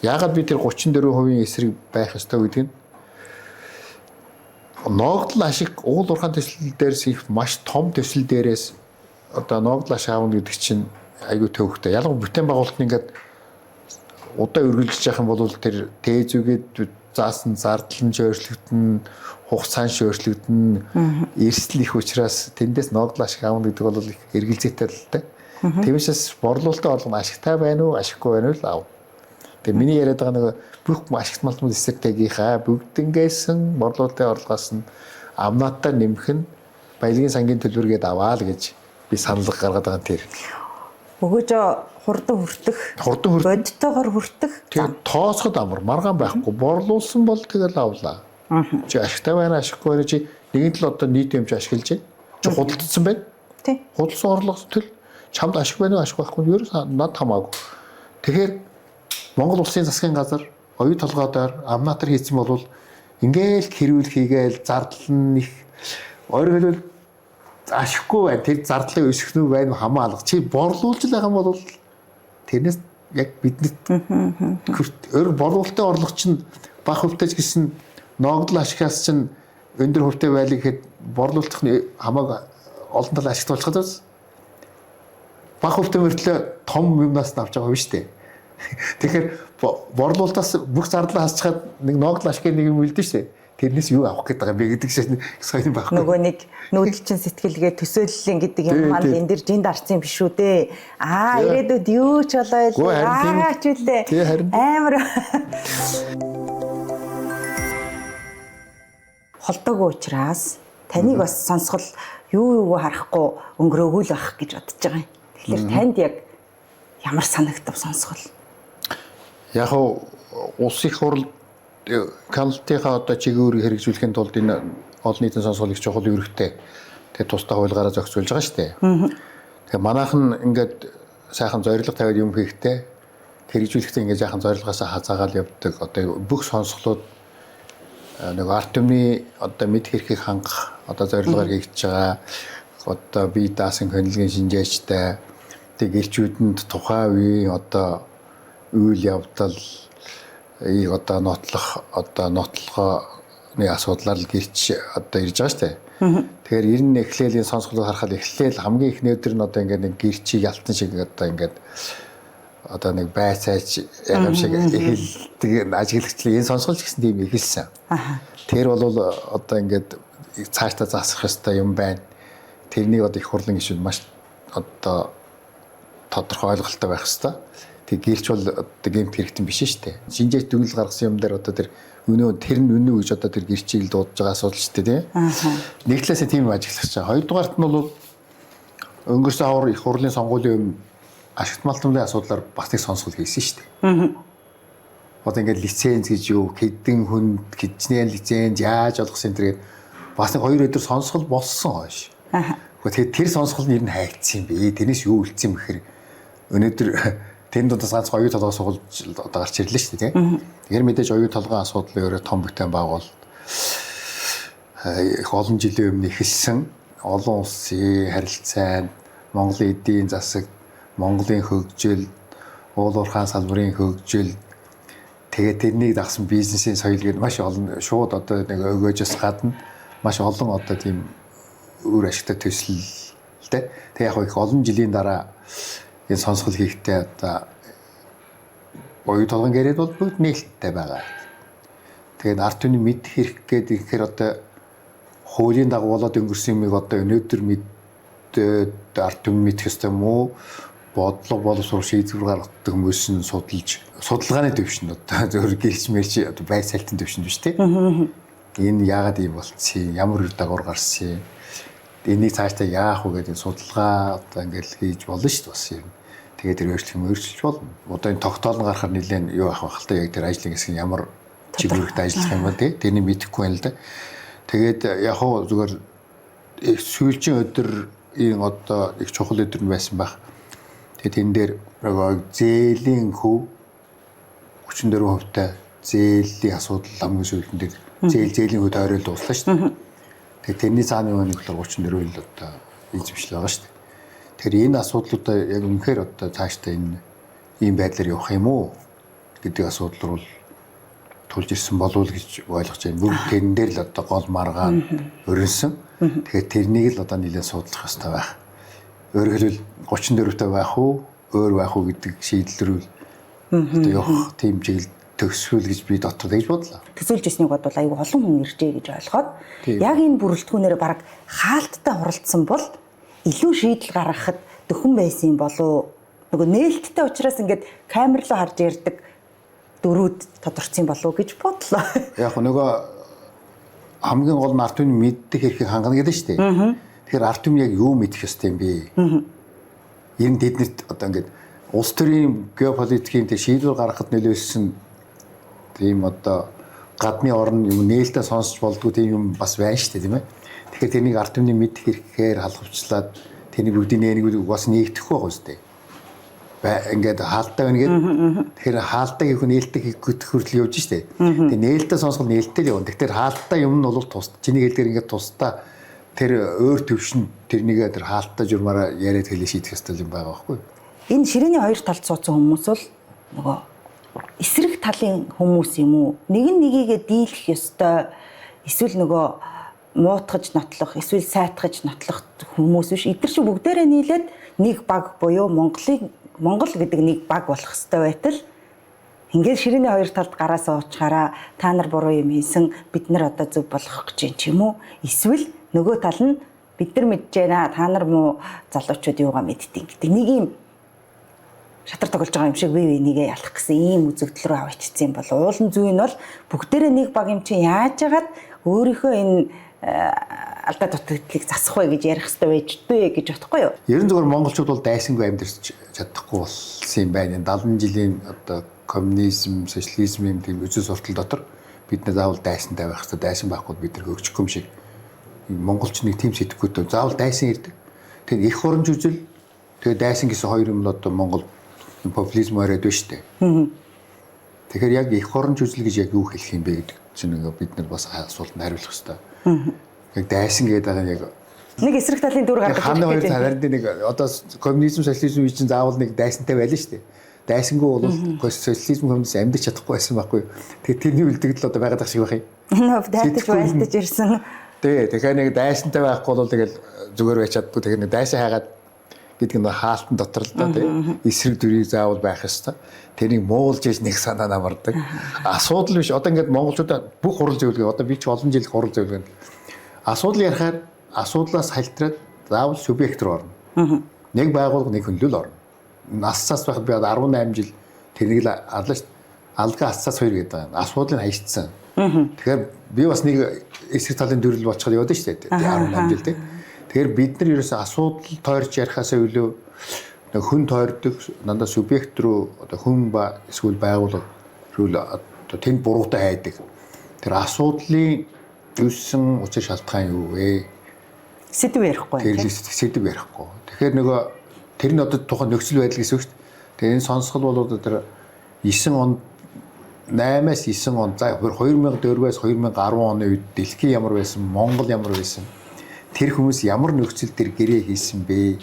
Яагаад би тэр 34% эсрэг байх ёстой гэдэг нь ногдол ашиг уул уурхайн төсөл дээрс их маш том төсөл дээрээс одоо ногдол ашиг аавна гэдэг чинь айгүй төвөгтэй. Ялангуяа бүтээн байгуулалт нь ингээд удаа үргэлжлэж явах юм бол тэр тээзүүгээд заасан зардал нь өөрчлөгдөн, хугацаа нь өөрчлөгдөн, эрсдэл их учраас тэндээс ногдол ашиг аавна гэдэг бол их эргэлзээтэй л дээ. Тиймээс борлуулалтын орлого ашигтай байна уу, ашиггүй байна уу л аав. Тэгээ миний яриад байгаа нэг бүх ашигт малтмал стратегийнхаа бүгднгээс борлуулалтын орлогоос нь амнаатаа нэмэх нь баялагын сангийн төлбөргээд аваа л гэж би санал гаргаад байгаа тэр. Өгөөж хурдан хүртэх, бодтойгоор хүртэх. Тэгээ тооцоход амар маргаан байхгүй. Борлуулсан бол тэгэл авлаа. Чи ашигтай байна, ашиггүй байна чи нэгэн тал одоо нийт юмч ашиглаж байна. Чи худалдсан байна. Тий. Худалсан орлогос төл чамд ашиг байна уу, ашиг байхгүй нь ерөөс над хамаагүй. Тэгэхээр Монгол улсын засгийн газар оюу толгойдоор амнаатар хийсэн бол ингээл хэрүүл хийгээл зардал нь их ойр хэлбэл ашиггүй байна. Тэр зардлыг өсгөх нь байна хамаалга. Чи борлуулж байгаа юм бол тэрнээс яг биднэрт өөр борлуулалтын орлого чинь бага хөвтэй гэсэн ногдол ашигаас чинь өндөр хөвтэй байлыг гэхэд борлуулах нь хамаагүй олон талаа ашигт болох гэдэг. Бага хөвтэй мөртлөө том юмнаас нь авч байгаа юм шүү дээ. Тэгэхээр борлуулалтаас бүх зардлаа хасчихад нэг ногдол ашигын нэг юм үлдэн шүү дээ. Тэрнээс юу авах гээд байгаа юм бэ гэдэг шиг сайн байхгүй. Нөгөө нэг нүүдэлчин сэтгэлгээ төсөөллийн гэдэг юм маань энэ дэр жинд арцсан юм биш үү дээ. Ирээдүйд юу ч болоо ч үлээ. Амар холдоогүй учраас таныг бас сонсгол юу харахгүй өнгөрөөгүй л байх гэж бодож байгаа юм. Тэгэхээр танд яг ямар санагдав сонсгол? Яг улс их хурл Каналтынхаа одоо чиглэлийг хэрэгжүүлэхийн тулд энэ олон нийтийн сонсгол их чухал үүрэгтэй. Тэгээ тусдаа хуулиараа зохицуулж байгаа шүү дээ. Тэгээ манайхан ингээд сайхан зорилго тавиад юм хийхдээ хэрэгжүүлэхдээ ингээд сайхан зорилгоосаа хазаагаал явдаг. Одоо бүх сонсголууд нэг арт түмний одоо мэд хэрхийг хангах одоо зорилгоор хийгдэж байгаа. Одоо бие даасан хөндлөгийн шинжээчтэй тэг гэрчүүдэнд тухайн үеийн одоо үйл явдал одоо нотлохны асуудлаар л гэрч одоо ирж байгаа шүү дээ. Тэгэхээр ер нь эхлээлийн сонсголыг харахад эхлээл хамгийн их нөөдөр нь одоо ингээд нэг гэрчийг ялтан шиг одоо ингээд одоо нэг байцаач юм шиг эхэлдэг ажиглагчлаа энэ сонсголч гэсэн тийм эхэлсэн. Тэр бол одоо ингээд цаашдаа засах ёстой юм байна. Тэрнийг одоо их хурлын гишүүд маш одоо тодорхой ойлголттой байх ёстой. Тэг гэрч бол одоо гэмт хэрэгтэй биш шүү дээ. Шинжээч дүгнэлт гаргасан юм дээр одоо тэр тэр нь үнэ гэж одоо тэр гэрчийг л дуудаж байгаа асуудал шүү дээ, тийм. Нэг талаасаа тийм ажиглах чаа. Хоёрдугаарт нь бол өнгөрсөн хавар их хурлын сонгуулийн ашигт малтмын асуудлаар бас нэг сонсгол хийсэн шүү дээ. Одоо ингээд лиценз гэж юу, хэдэн хүнд хичнээн лиценз яаж олгосон энэ бас нэг 2 өдөр сонсгол болсон хойш. Тэгэхээр тэр сонсгол нь ер нь хайцсан юм бэ? Тэрнээс юу үлдсэн юм гэхээр өнөөдөр тэр дундаас ганц оюу толгой суулж одоо гарч ирлээ шүү дээ, тийм. Тэгэхээр мэдээж оюу толгойн асуудлын өөрөө том бүтээн байгуул их олон жилийн өмнө эхэлсэн олон улсын харилцаанд Монголын эдийн засаг, Монголын хөгжил, уул уурхайн салбарын хөгжил тэгээд тэрнийг дагсан бизнесийн соёл гэдэг маш олон шууд одоо нэг өгөөжөөс гадна маш олон одоо тийм өөр ашигтай төсөлтэй. Тэг яг их олон жилийн дараа энэ сонсгол хийхдээ одоо оюу толгойн гэрээд бол бүгд нээлттэй байгаа. Тэгээд арт түмний мэд хэрэг гэдэг ихээр одоо хуулийн дагуу болоод өнгөрсөн юмыг одоо өнөөдөр мэдээд арт түмний мэдэх ёстой юм уу? Бодлого боловсрол шийдвэр гаргадаг хүмүүс нь судалгааны төвшөнд одоо зөвхөн гэлч мэрч одоо байр салтын төвшөнд биш тийм. Энэ яагаад ийм болцсон? Ямар үр дагавар гарсан юм? Энийг цаашдаа яах вэ гэдэг судалгаа одоо ингээл хийж болно шүү дээ бас юм. Тэгээд тэр өөрчлөлт болно. Одоо энэ тогтоол нь гарахаар нэлээд юу авах вэ хэл та яг тэр ажлын хэсэг ямар чиглэлд ажиллах юм ба тий. Тэрний мэдэхгүй байна л да. Тэгээд яг хоо зүгээр сүүлчийн өдөр ийм одоо их чухал өдөр нь байсан байх. Тэгээд энэ дээр зээлийн хөв 34% зээлийн асуудал хамгийн сүүлд дээр зээлийн хөв тойрол дуслаа шүү дээ. Тэгээд тэрний цааны нэг болохоор 34 л одоо эзэмшил байгаа шүү дээ. Тэгэхээр энэ асуудлуудаа яг үнэхээр одоо цаашдаа энэ ийм байдлаар явах юм уу гэдэг асуудал руу тулж ирсэн болов уу гэж ойлгож байна. Бүгд тэрэн дээр л одоо гол маргаан өрнсөн. Тэгэхээр тэрнийг л одоо нэлээд судлах хэрэгтэй байх. Өөрөөр хэлбэл 34-тэй байх уу, өөр байх уу гэдэг шийдэл рүү одоо явах тийм чиглэл төгсгөл гэж би дотор тэгж бодлоо. Төсөөлж ирснийг бодвол аюу олон хүн иржээ гэж ойлгоод яг энэ бүрэлдэхүүнээр баг хаалттай хуралдсан бол илүү шийдэл гаргахад дөхөн байсан болов нөгөө нээлттэй учраас ингээд камер руу харж ярьдаг дөрүүд тодорцсон болов гэж бодлоо. Яг нөгөө хамгийн гол нь арт түмний мэддэг хэрхийг хангана гэдэг нь шүү дээ. Тэгэхээр арт түмний яг юу мэдэх ёстой юм бэ? Энэ тэднэрт одоо ингээд улс төрийн геополитикийн тэг шийдвэр гаргахад нөлөөлсөн тийм одоо гадны орн юм нээлттэй сонсч болдгоо тийм юм бас байна шүү дээ тийм ээ. Тэгэхээр тэрнийг арт түмний мэдэх хэрэгхээр халахвчлаад тэрний бүгдийн нэг бас нэгдэхгүй байх үстэй. Ингээд хаалттай байна гэдэг. Тэгэхээр хаалттай хийх нээлттэй хийх хүртэл явж штэ. Тэгээ нээлттэй сонсгол нээлттэй л явна. Тэгэхээр хаалттай юм нь бол тус. Чиний хэлдгээр ингээд тусдаа тэр өөр төвшин тэрнийгээ тэр хаалттай журмаараа яриад хэлээ шийдэх ёстой юм байгаа байхгүй юу? Энэ ширээний хоёр талд суудсан хүмүүс бол нөгөө эсрэг талын хүмүүс юм уу? Нэг нь нэгийгээ дийлэх ёстой. Эсвэл нөгөө муутгаж нотлох, эсвэл сайтгаж нотлох хүмүүс биш. Эдгээр чи бүгдээрээ нийлээд нэг баг буюу Монгол гэдэг нэг баг болох ёстой байтал ингээд ширээний хоёр талд гараа суучаараа та нар буруу юм хийсэн бид нар одоо зөв болгох гэж юм ч юм уу эсвэл нөгөө тал нь бид нар мэдж байна та нар муу залуучууд юугаа мэдтiin гэдэг нэг юм шатар тоглож байгаа юм шиг бие бинийгээ ялах гэсэн ийм үзэгдэл рүү авчирсан юм бол уулын зүй нь бол бүгдээрээ нэг баг юм чи яаж яагаад өөрийнхөө энэ алдаа дутагдлыг засах вэ гэж ярих хэрэгтэй байж дээ гэж бодохгүй юу? Ерөн зөвхөн монголчууд бол дайсангүй амьдарч чадахгүй болсон юм байна. 70 жилийн одоо коммунизм, социализм тийм үзэл суртал дотор бид нар заавал дайсантай байх хэрэгтэй. Дайсан байхгүй бид нар хөгжихгүй юм шиг. Монголч нэг тийм сэтгэхүйтэй заавал дайсан ирдэг. Тэгээд их хурамч үзэл тэгээд дайсан гэсэн хоёр юм л одоо Монгол популизм ороод байна шүү дээ. Тэгэхээр яг их хурамч үзэл гэж яг юу хэлэх юм бэ гэдэг чинь бид нар бас асуултанд хариулах хэрэгтэй. Яг дайсан гэдэг байгаа нь яг нэг эсрэг талын дүр гаргаж ханы хоёр талаар нэг одоо коммунизм социализм үе чинь заавал нэг дайсантай байлаа шүү дээ. Дайсангүй бол социализм коммунизм амьдч чадахгүй байсан байхгүй. Тэгээ тэрний үлдэгдэл одоо байгаад байгаа шиг байх юм. Нөө дайтаж байлтаж ирсэн. Тэгэхээр нэг дайсантай байхгүй бол тэгэл зүгээр байж чаддгүй. Тэгэхээр нэг дайсан хайгаад гэдэг нь хаалтан дотор л да тийм эсрэг дүрийг заавал байх ёстой. Тэрийг муулж ийж нэг санаа намардаг. Асуудал биш. Одоо ингээд монголчуудаа бүх хурал зөвлөгөө одоо би ч олон жил хурал зөвлөгөө. Асуудал ярихаар асуудлаас хальтраад заавал субъект руу орно. Нэг байгууллага нэг хөндлөл орно. Насцаас байхад би 18 жил тэрнийг л арлаа. Алга асцаас хоёр гэдэг байна. Асуудлыг хаягдсан. Тэгэхээр би бас нэг эсрэг талын дүрэл болчиход яваад шүү дээ. 18 жил тийм. Тэгэхээр бид нар ерөөсөө асуудал тойрч ярихаасаа илүү хүн тойрдог дандаа субъект руу одоо хүн ба эсвэл байгууллага руу одоо тэнд буруутай хайдаг. Тэр асуудлын үүссэн учир шалтгаан юу вэ? Сэдв ярихгүй. Тэр сэдв ярихгүй. Тэгэхээр нөгөө тэр нь одоо тухайн нөхцөл байдал гэсэн үг шүү дээ. Тэгээ энэ сонсгол бол одоо тэр 9 онд 8-аас 9 он за 2004-ээс 2010 оны үед дэлхий ямар байсан, Монгол ямар байсан. Тэр хүмүүс ямар нөхцөл төр гэрээ хийсэн бэ?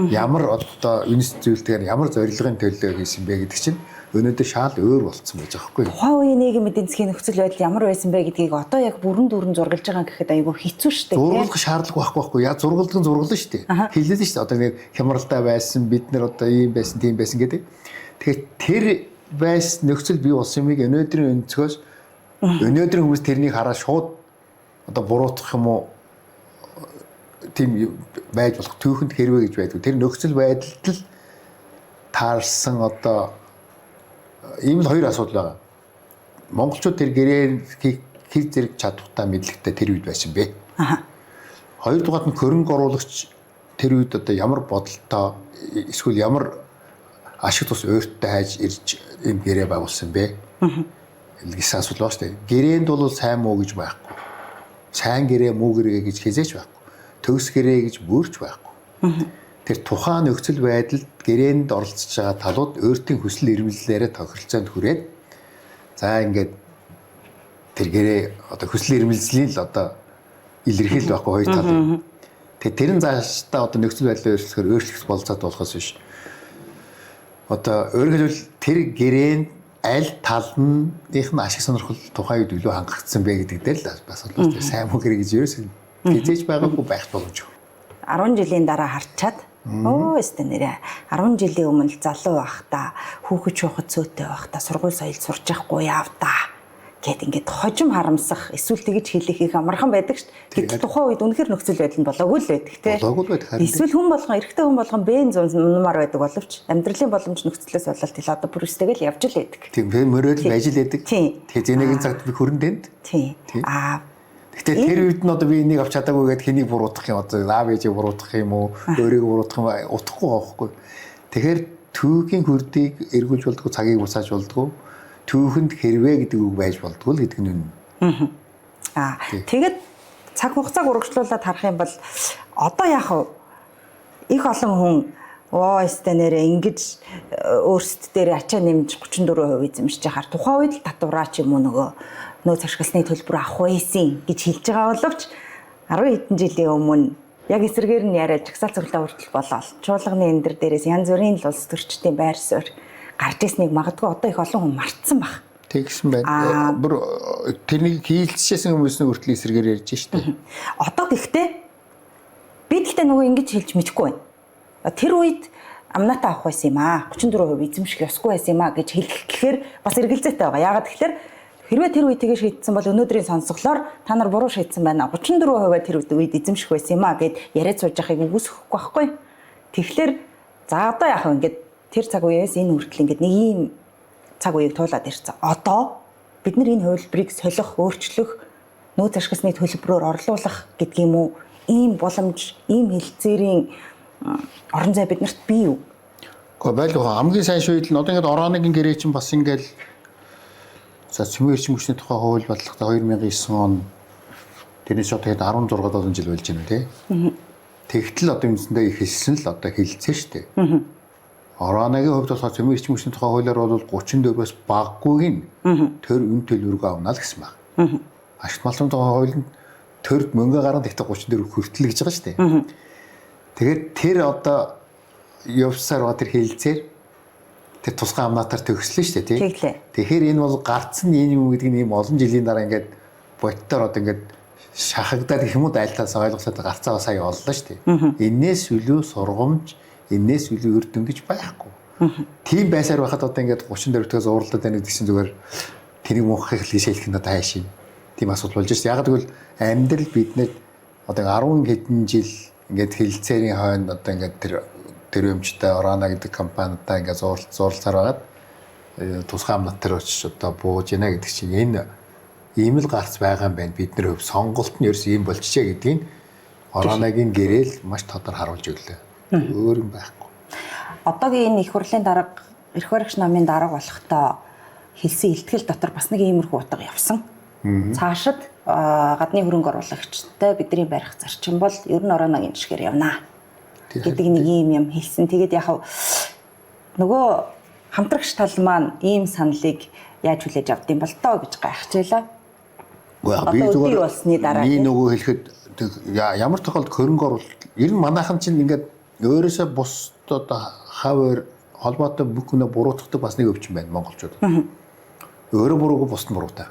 Ямар одоо үнэс зүйлтэйгээр ямар зорилгын төлөө хийсэн бэ гэдэг чинь өнөөдөр шал өөр болцсон байж байгаа хгүй. Тухайн үеийн нийгэм эдийн засгийн нөхцөл байдал ямар байсан бэ гэдгийг одоо яг бүрэн дүүрэн зургалж байгаа гэхэд айгүй хэцүү шүү дээ. Зургалах шаардлага байхгүй. Яг зургалдаг нь зургална шүү дээ. Хэлээд шүү дээ. Одоо нэг хямралтай байсан, бид нар одоо ийм байсан, тийм байсан гэдэг. Тэгэхээр тэр байс нөхцөл бий болсон юмыг өнөөдрийн өнцгөөс өнөөдрийн хүмүүс тэрнийг хараад шууд одоо буруутгах юм уу? Тийм байж болох түүхэнд хэрвээ гэж байдгүй. Тэр нөхцөл байдалд л таарсан одоо ийм л хоёр асуудал байгаа. Монголчууд тэр гэрээ хэр зэрэг чадвартай мэдлэгтэй тэр үед байсан бэ? Хоёрдугаар нь хөрөнгө оруулагч тэр үед одоо ямар бодолтой эсвэл ямар ашиг тус өөртөө хайж ирж ийм гэрээ байгуулсан бэ? Гэсэн асуудал байна шүү дээ. Гэрээнд бол сайн муу гэж байхгүй. Сайн гэрээ муу гэрээ гэж хязгаарч байхгүй. Төгс гэрээ гэж бүрч байхгүй. Тэр тухайн нөхцөл байдалд гэрээнд оролцож байгаа талууд өөртөө хүсэл эрмэлзлээрээ тохиролцоонд хүрээд за ингээд тэр гэрээ одоо хүсэл эрмэлзлийн л одоо илэрхийл байхгүй хоёр тал. Тэгээ тэрэн зааштай одоо нөхцөл байдлаа өөрчлөх болцоод болохоос биш. Одоо өөрөөр хэлбэл тэр гэрээнд аль талных нь ашиг сонирхол тухайн үед илүү хангагдсан бэ гэдэг дээр л бас бол сайн муу хэрэг гэж ерөөсөө хизээж байгаагүй байх боломжгүй. 10 жилийн дараа харчаад оо өстө нэрэ 10 жилийн өмнө залуу байхдаа хүүхэд шуухад цөөтэй байхдаа сургууль соёл сурч явахгүй яав та гэд ингээд хожим харамсах эсвэл тэгж хэлэх их амархан байдаг шүү дээ. Гэтэл тухайн үед үнэхэр нөхцөл байдал нь болоогүй л байдаг те. Болоогүй л байдаг. Эсвэл хүн болгон эрэгтэй хүн болгон бен зүүн нумаар байдаг боловч амьдралын боломж нөхцлөөс болоод тэл одоо бүр өстэйгэл явж л байдаг. Тийм мөрөөл ажил байдаг. Тэгэхээр зэнэгийн цагт би хөрөн дэнд. Тийм. Гэтэ тэр үед нь одоо би энийг авч чадаагүй гэхэд хэнийг буруутгах юм одоо аав ээжийг буруутгах юм уу өөрийгөө буруутгах юм утахгүй байхгүй. Тэгэхээр түүхийн хүрдийг эргүүлж болдгоо цагийг буцааж болдгоо түүхэнд хэрвээ гэдэг үг байж болдгоо л гэдэг нь үнэ. Тэгээд цаг хугацааг урагшлуулад харах юм бол одоо яах вэ? Их олон хүн өстө нэрээ ингэж өөрсдөө ачаа нэмж 34% эзэмшиж яхаар тухайн үед л татвараа ч юм уу нөгөө нөөц ашигласны төлбөр авах байсан гэж хэлж байгаа боловч 10 хэдэн жилийн өмнө яг эсрэгээр нь яриад жагсаал цоглоо хүртэл болоод чуулганы эндэр дээрээс янз бүрийн улс төрчдийн байр суурь гарч ирснийг магадгүй одоо их олон хүн мартсан баг. Тэгсэн байна. Бүр тэрнийг хийлцчихсэн хүмүүсийн хүртэл эсрэгээр ярьж штэ. Одоо гэхдээ би тэгтээ нөгөө ингэж хэлж мэдэхгүй байна. Тэр үед амнатаа авах байсан юм аа. 34% эзэмших ёсгүй байсан юм аа гэж хэлэхээр бас эргэлзээтэй байгаа. Яагаад тэгэхээр хэрвээ тэр үед тэгээ шийдсэн бол өнөөдрийн сонсголоор та нар буруу шийдсэн байна. 34% тэр үед эзэмших байсан юм аа гэд яриад сууж байгааг үгүйсэхгүй байхгүй. Тэгэхээр за одоо яах вэ? Ингээд тэр цаг үеэс энэ хүртэл ингээд нэг ийм цаг үеийг туулаад ирсэн. Одоо бид нар энэ хувилбарыг солих, өөрчлөх, нөөц ашигласны төлбөрөөр орлуулах гэдэг юм уу? Ийм боломж, ийм хэлцээрийн орон зай биднэрт бий юу? Гэхдээ байлгүй хамгийн сайн шийдэл нь одоо ингээд орооныгийн гэрээ чинь бас ингээд за цөмийн эрчим хүчний тухай хууль батлагдаа 2009 он тэрнээс одоо хэд 16 жил болж байна тий. Тэгтэл одоо юмсэндээ их хэлсэн л одоо хэлцээ штэ. Орооныгийн хувьд бас цөмийн эрчим хүчний тухай хуулиар бол 34-өөс баггүйг нь төр үн төлбөргөө авна л гэсэн баг. Ашигт малын тухай хуулинд төрд мөнгө гараад ихтэй 34 хүртэл гэж байгаа штэ. Тэгээд тэр одоо явсаар ба тэр хэлцээр тэр тусгай амнаатаар төгслөө шүү дээ тий. Тэгэхээр энэ бол гарцсан энэ юм гэдэг нь ийм олон жилийн дараа ингээд бодтоор одоо ингээд шахагдаад их юм уу дайлтаас ойлголцоод гарцаа сая оллоо шүү дээ. Энээс илүү сургамж, энээс илүү үр дүн гэж байхгүй. Тийм байсаар байхад одоо ингээд 34-өөс уурлаад байна гэсэн зүгээр тэрийг муухай хэлхий шилэх нь одоо хайш юм. Тийм асуудал болж байна. Яг тэгвэл амьдрал биднэр одоо 10 хэдэн жил ингээд хэлцээрийн хойно одоо ингээд тэр өмчтэй Орана гэдэг компанитай ингээд зурлалцаар байгаад тусгай амнат төр очиж одоо бууж яана гэдэг чинь энэ ийм л гарц байгаа юм байна. Бидний хөв сонголт нь ерөөс ийм болчихжээ гэдгийг Оронагийн гэрэл маш тодор харуулж өглөө. Өөр юм байхгүй. Одоогийн энэ их хурлын дарга эрх баригч намын дарга болохдоо хэлсэн илтгэл дотор бас нэг иймэрхүү утга явсан. Цаашид гадны хөрөнгө оруулагчтай бидний барих зарчим бол ер нь Оронагийн жишгээр явнаа гэдэг нэг юм хэлсэн. Тэгээд яг нөгөө хамтрагч тал маань ийм саналыг яаж хүлээж авд юм бол тоо гэж гайхажээ. Би зүгээр нэг нөгөө хэлэхэд ямар тохиолдолд хөрөнгө оруулалт ер нь манайхан чинь ингээд өөрөөсөө бусдад хавар холбоотой бүх хүнээ буруутгадаг бас нэг өвчин байна монголчууд. Өөрөө буруугүй бусд нь буруутай.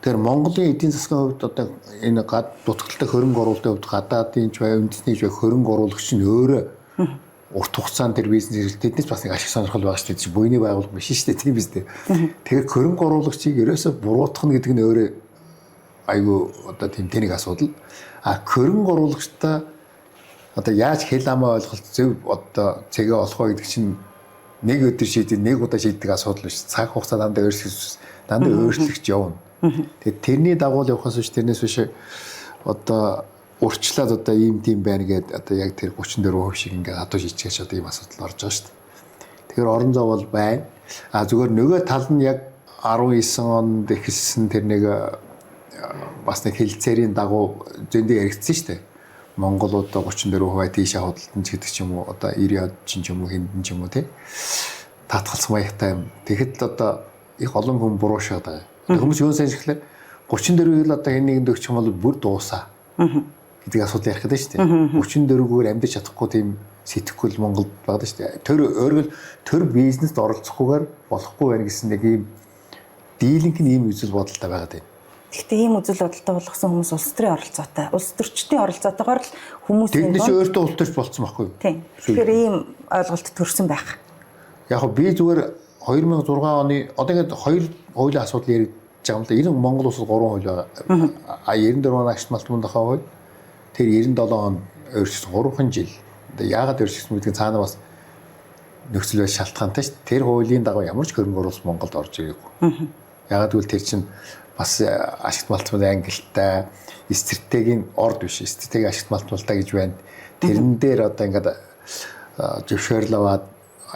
Тэгэхээр Монголын эдийн засгийн хувьд одоо энэ дутагдaltaй хөрөнгө оруулалтын хувьд гадаадын ч бай үндэсний ч бай хөрөнгө оруулагч нь өөрөө урт хугацаанд тэр бизнес эрхлэлтээс бас нэг ашиг сонирхол байгаа шүү дээ. Буйны байгууллага биш шүү дээ. Тийм биз дээ. Тэгэхээр хөрөнгө оруулагчийг ерөөсө буруутгах нь гэдэг нь өөрөө айгүй одоо тийм тэнэг асуудал. Хөрөнгө оруулагчтай одоо яаж хэл амаа ойлголт зөв одоо цэгээ олох вэ гэдэг чинь нэг өдөр шийдээ нэг удаа шийддэг асуудал биш. Цаг хугацаа дандаа өөрчлөгч явна. Тэгээд тэрний дагуу явахаас биш тэрнээс биш одоо урчлаад одоо ийм тийм байна гэдэг одоо яг тэр 34% шиг ингээд хадуу шийдчихэж одоо ийм асуудал орж байгаа шүү дээ. Тэгэхээр орон зай бол байна. Зүгээр нөгөө тал нь яг 19 онд эхэлсэн тэр нэг бас нэг хэлцээрийн дагуу зөндөө яригдсан шүү дээ. Монголууд 34% тийшээ худалдан ч гэдэг ч юм уу одоо 90-аад ч юм уу хиндэн ч юм уу тий. Татгалцсан маягтай юм. Тэгэхэд л одоо их олон хүн буруушаад байгаа. Хүмүүс юу сайн шиглээ 34-ийг л одоо энэ нэгэнд өгчих юм бол бүр дуусаа. гэдэг асуудал ярих гэдэг шүү дээ. 34-гээр амьдарч чадахгүй тийм сэтгэхүй Монголд багдаг шүү дээ. Тэр бизнест оролцохгүйгээр болохгүй байх гэсэн нэг ийм дийлэнх нь ийм үзэл бодолтой байгаад байна. Гэхдээ ийм үзэл бодолтой болгосон хүмүүс улс төрийн оролцоотой. Улс төрчдийн оролцоотойгоор л хүмүүсийн Тэднээс өөртөө улс төрч болцсон байхгүй юу? Тийм. Тэгэхээр ийм ойлголт төрсэн байх. Яг би зүгээр 2006 оны одоо ингээд хоёр хуулийн асуудал яригдж байгаа юм л да. Энэ Монгол улсад 3 хууль байгаа. 94 оны агш малтмындахаа хууль. Тэр 97 он өөрчлөсөн 3 жил. Яагаад өөрчлөсөн гэдгийг цаана бас нөхцөл байдал шалтгаантай шүү дээ. Тэр хуулийн дагуу ямар ч хөрөнгө оруулалт Монголд орж ирээгүй. Яагаад гэвэл тэр чинь бас ашигт малтмал ангилтай стратегийн орд биш. Стратегийн ашигт малтмалтай гэж байна. Тэрэн дээр одоо ингээд зөвшөөрлөөд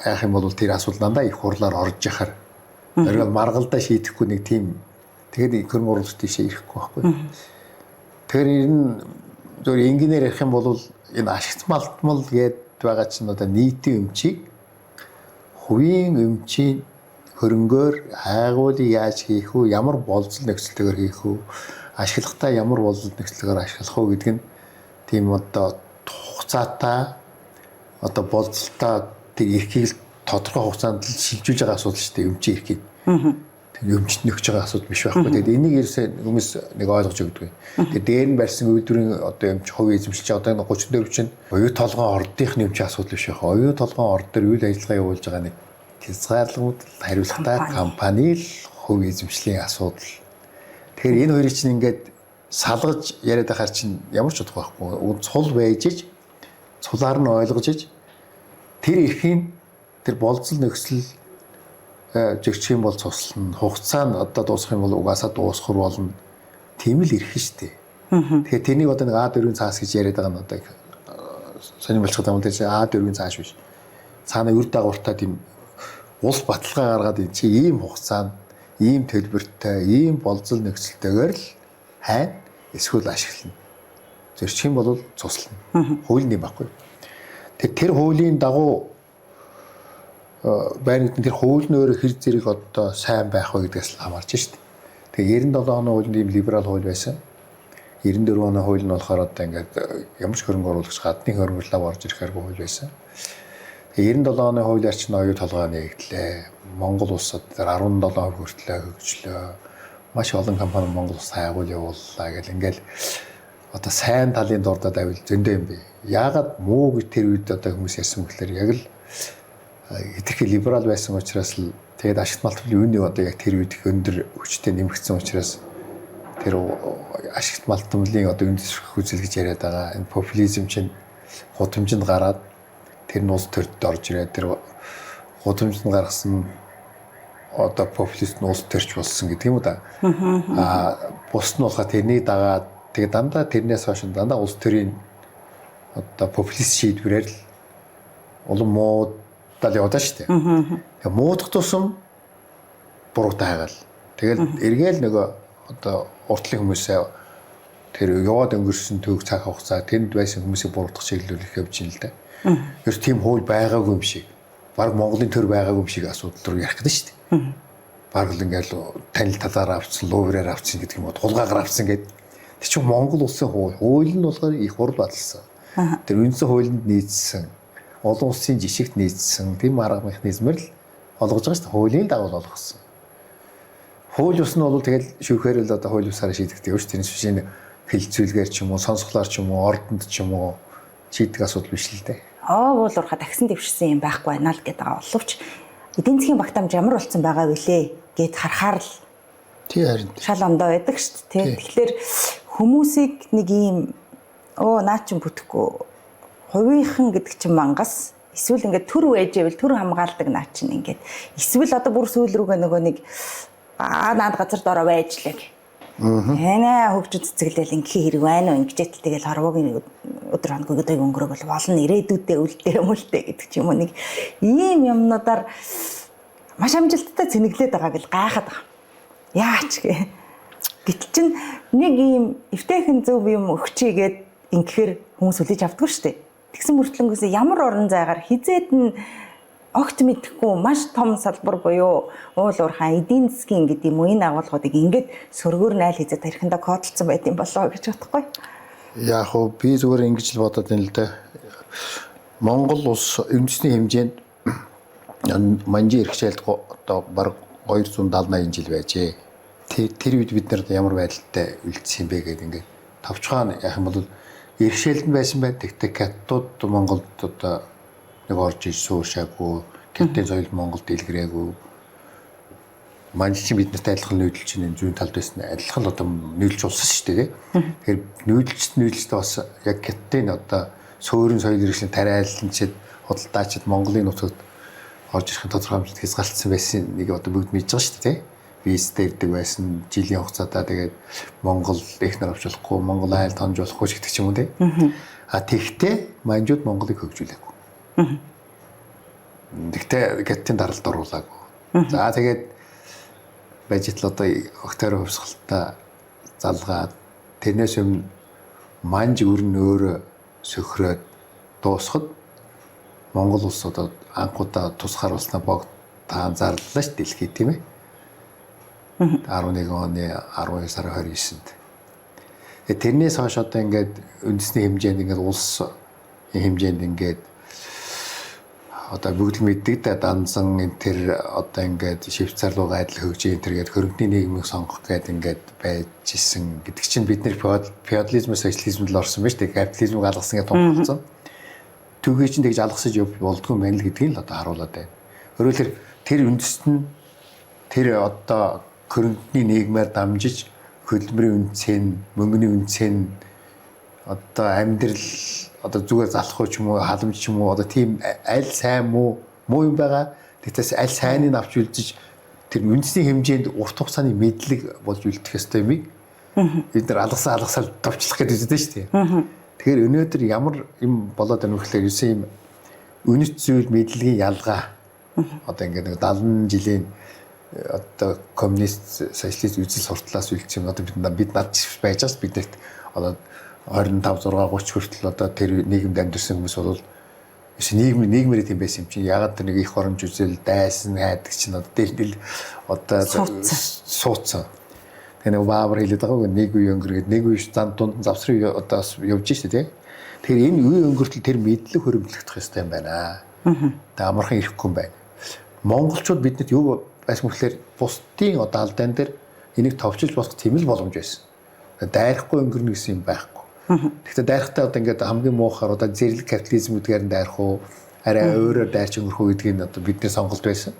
яах юм бол тэр асуудал дандаа их хурлаар орж яхаар орой маргалдаа шийдэхгүй нэг тийм тэгээд хөрөнгө оруулалт тийшээ ирэхгүй байхгүй. Тэгэхээр энэ зөв инженеэр ярих юм бол энэ ашигт малтмал гээд байгаа чинь одоо нийтийн өмчийг хувийн өмчийн хөрөнгөөр хайгуулыг яаж хийх вэ? Ямар болцол нөхцөлтэйгээр хийх вэ? Ашиглагатай ямар болцол нөхцөлтэйгээр ашиглах вэ гэдэг нь тийм одоо хугацаатай одоо болцолтой тэр эрхийг тодорхой хугацаанд шилжүүлж байгаа асуудал шүү дээ. Өмчийн эрхийг. Өмчт нөхж байгаа асуудал биш байхгүй. Тэгээд энийг ерөөсөө хүмүүс нэг ойлгож өгдөг. Тэгээд дээр нь барьсан үйлдвэрийн одоо өмч хувийн эзэмшилч одоо 34 чинь оюу толгойн ордынхны өмчийн асуудал биш байх. Оюу толгойн орд дээр үйл ажиллагаа явуулж байгаа нэг хязгаарлагууд хариулахтай компани л хувийн эзэмшлийн асуудал. Тэгэхээр энэ хоёрыг чинь ингээд салгаж яриад байхаар чинь ямар ч утга байхгүй. Цул байжж цулаар нь ойлгож иж тэр эрхийн тэр болцол нөхцөл зөрчих юм бол цуслана. Хугацаа нь одоо дуусах юм бол угаасаа дуусхар болно. Тийм л эрх шүү дээ. Тэгэхээр тэрнийг одоо нэг А4-ийн цаас гэж яриад байгаа нь одоо сонирмолцох юм л дээ. А4-ийн цааш биш. Цаана үр дагавартай тийм улс баталгаа гаргаад ин чи ийм хугацаанд, ийм төлбөртэй, ийм болцол нөхцөлтэйгээр л хайн эсвэл ашиглана. Зөрчих юм бол цуслана. Хуулийн юм баггүй. Тэр хуулийн дагуу байрны тэр хууль нь өөрөө хэр зэрэг одоо сайн байх вэ гэдгээс л хамаарч шүү дээ. Тэгээ 97 оны хуулинд ийм либерал хууль байсан. 94 оны хууль нь болохоор одоо ингээд ямар ч хөрөнгө оруулагч гадны хөрөнгөлөв орж ирэх хэрэггүй хууль байсан. Тэгээ 97 оны хуулиар чинь оюу толгой нэгдлээ. Монгол улсад тэр 17% хүртлээ хөгжлөө. Маш олон компани Монгол улсад хайгуул явууллаа гэл ингээл одоо сайн талын дурдад авил зөндөө юм бэ. Яагаад муу гэж тэр үед одоо хүмүүс ярьсан гэхээр яг л хэтэрхий либерал байсан учраас л тэгээд ашигт малтмалын үнэ одоо яг тэр үед их өндөр хүчтэй нэмэгдсэн учраас тэр ашигт малтмалын одоо үндэс хүсэл гэж яриад байгаа. Энэ популизм чинь гудамжинд гараад тэр нь улс төрд орж ирээд тэр гудамжинд гаргасан одоо популист нь улс төрч болсон гэдэг юм уу да. Бус нь болохоор тэрний дагаад тэгээд дандаа тэрнээс хойш дандаа улс төрийн одоо популист шийдвэрээр л улам муудал явуулаа шүү дээ. Тэгээ муудах тусам буруутай хагаал. Тэгэл эргээл нөгөө одоо уртлын хүмүүсээ тэр яваад өнгөрсөн төг цаг хугацаа тэнд байсан хүмүүсийг буруутгах чиглүүлэх явж байна л да. Ер тийм хууль байгаагүй юм шиг. Бараг Монголын төр байгаагүй юм шиг асуудал руу ярих гэдэг шүү дээ. Бараг л ингээл танил талаар авцсан, луураар авцсан гэдэг юм уу, тулгаагаар авцсан гэдэг. Тэр чинь Монгол улсын хууль. Хууль нь болохоор их хурл баталсан. Тэр үндсэн хуулинд нийцсэн. Олон улсын жишгт нийцсэн. Тийм арга механизмээр л олгож байгаа шүү дээ. Хуулийн дагуу олгосон. Хууль ус нь бол тэгэл шүүхээр л одоо хууль усаараа шийдэгдэх юм шүү. Тэр чинь хилцүүлгээр ч юм уу, сонсголоор ч юм уу, ордонд ч юм уу шийдэх асуудал биш л дээ. Уулуурхад агсан дэвшсэн юм байхгүй байна л гэдэг байгаа боловч эдийн засгийн багтаамж ямар болсон байгаа вүлээ гэд харахаар л тий харин шал ондоо байдаг шүү дээ. Тэгэхээр хүмүүсийг нэг ийм наа чин бүтэхгүй хувийнхан гэдэг чинь мангас эсвэл ингээд төр байжээвэл төр хамгаалдаг наа чин ингээд эсвэл одоо бүр сүүл рүүгээ нөгөө нэг наад газар дороо байжлаг. Хэнэ хөгжиж цэцгэлэл ингээ хэрэг байна уу ингэж тэгэл хорвоогийн өдөр хоног өдөөг өнгөрөг бол болно ирээдүйдээ үлдээ юм л дээ гэдэг ч юм уу нэг ийм юмнуудаар маш амжилттай цэнэглээд байгааг л гайхаад байгаа. Яач гэ. Гэтэл чин нэг ийм эвтэйхэн зөв юм өгчийгээд ингэхээр хүмүүс үлээж авдаггүй шүү дээ. Тэгсэн мөртлөнгөөс ямар орон зайгаар хизээд нь огт мэдхгүй маш том салбар буюу уул уурхай эдийн засгийн гэдэг юм уу энэ агуулгуудыг ингээд сөргөөр найл хийгээд тархиндаа кодлцсон байт юм болоо гэж бодохгүй. Яг уу би зүгээр ингэж л бодоод байна л да. Монгол улс үндэсний хэмжээнд манжи эрхчлэлд одоо баг 270-80 жил байжээ. Тэр үед бид нарт ямар байдалтай үлдсэн юм бэ гэдэг ингээд товчхон яах юм бол эрхчлэлд байсан бай. Тэгтээ хятадууд Монголд одоо нэг орж иж сууршаагүй, хятадын соёл Монголд дэлгэрээгүй. Манжи чинь биднэрт адилхан нүүдэлж чинь зүүн талд байсан адилхан л одоо нүүдэлж улсан шүү дээ. Тэгэхээр нүүдэлчтэй бас яг хятадын одоо сөөрийн соёл иргэшлийн тариаланчид, худалдаачид Монголын нутагт орж ирэх тодорхой хэмжээнд хязгаарлагдсан байсан нэг одоо бүгд мэдж байгаа шүү дээ. Визтэй ирдэг байсан жилийн хугацаатаа тэгээд Монгол их нар авчлахгүй, Монгол айл тонж болохгүй гэдэг ч юм уу те. А тэгтээ манжууд Монголыг хөгжүүлээгүй. Тэгтээ хятадын даралд оруулаагүй. За тэгээд бажитл одоо октоор хувьсгалтаа залгаад тэрнээс өмнө манж өрн өөрөө сөхрөөд дуусахад Монгол улс одоо анхудаа тусгаар улснаа богд анзаарлаа ш дэлхийд тийм ээ. 11 оны 12 сарын 29-нд. Тэрнээс хойш одоо ингээд үндэсний хэмжээнд ингээд улс хэмжээнд ингээд одоо бүгд мэддэг да данзан энэ тэр одоо ингээд Швейцар руу адил хөгжиж энэ тэргээд хөрөнгөний нийгмийг сонгох гэдэг ингээд байж исэн гэдэг чинь бид нэр феодализмоос социализмд л орсон байж тээ капитализмыг алгасан гэдэг том болсон. Түүгээ чинь тэгж алгасаж болдгүй мэн л гэдгийг л одоо харуулад байна. Өөрөөр тэр үндэст нь тэр одоо хөрөнгөний нийгмээр дамжиж хөдөлмөрийн үнцэн, мөнгөний үнцэн одоо амьдрал одоо зүгээр залах уу ч юм уу, халамж ч юм уу одоо тийм аль сайн муу юм байгаа. Тэгтээс аль сайныг авч үлдэж тэр үндэсний хэмжээнд урт хугацааны мэдлэг болж үлдэх ёстой юмыг бид нар алгасаар товчлох гэдэг үстэй шүү дээ. Тэгэхээр өнөөдөр ямар юм болоод байна вэ гэхээр юусэн юм үнэт зүйл мэдлэгийн ялгаа одоо ингээд нэг 70 жилийн одоо коммунист социалист үзэл сурталаас үлдсэн юм одоо бид над байж байгаас биднэрт одоо 25 6 30 хүртэл одоо тэр нийгэмд амьдсан хүмүүс бол нийгмээр тийм байсан юм чинь ягаад тэр нэг их оромж үзэл дайсан хайдаг чинь одоо дээр одоо суудсан. Тэгээ нэг баабар хэлээд байгаа нэг үе өнгөргээд нэг үе зан дунд завсрын одоо явж штэ тий. Тэгэхээр энэ үе өнгөртөл тэр мэдлэг хөрөмжлөгдөх ёстой юм байна. Тэгээ амархан ирэхгүй юм байна. Монголчууд биднэрт юу байсан гэхээр бусдын одоо алдаан дээр энийг товчилж болох тийм л боломж байсан. Дайрахгүй өнгөрнө гэсэн юм байхгүй. Гэхдээ дайрахтаа одоо ингээд хамгийн муухай одоо зэрлэг капитализм үдгээр нь дайрах уу, арай өөрөөр дайрч өнгөрөх үү гэдгийг одоо бидний сонголт байсан.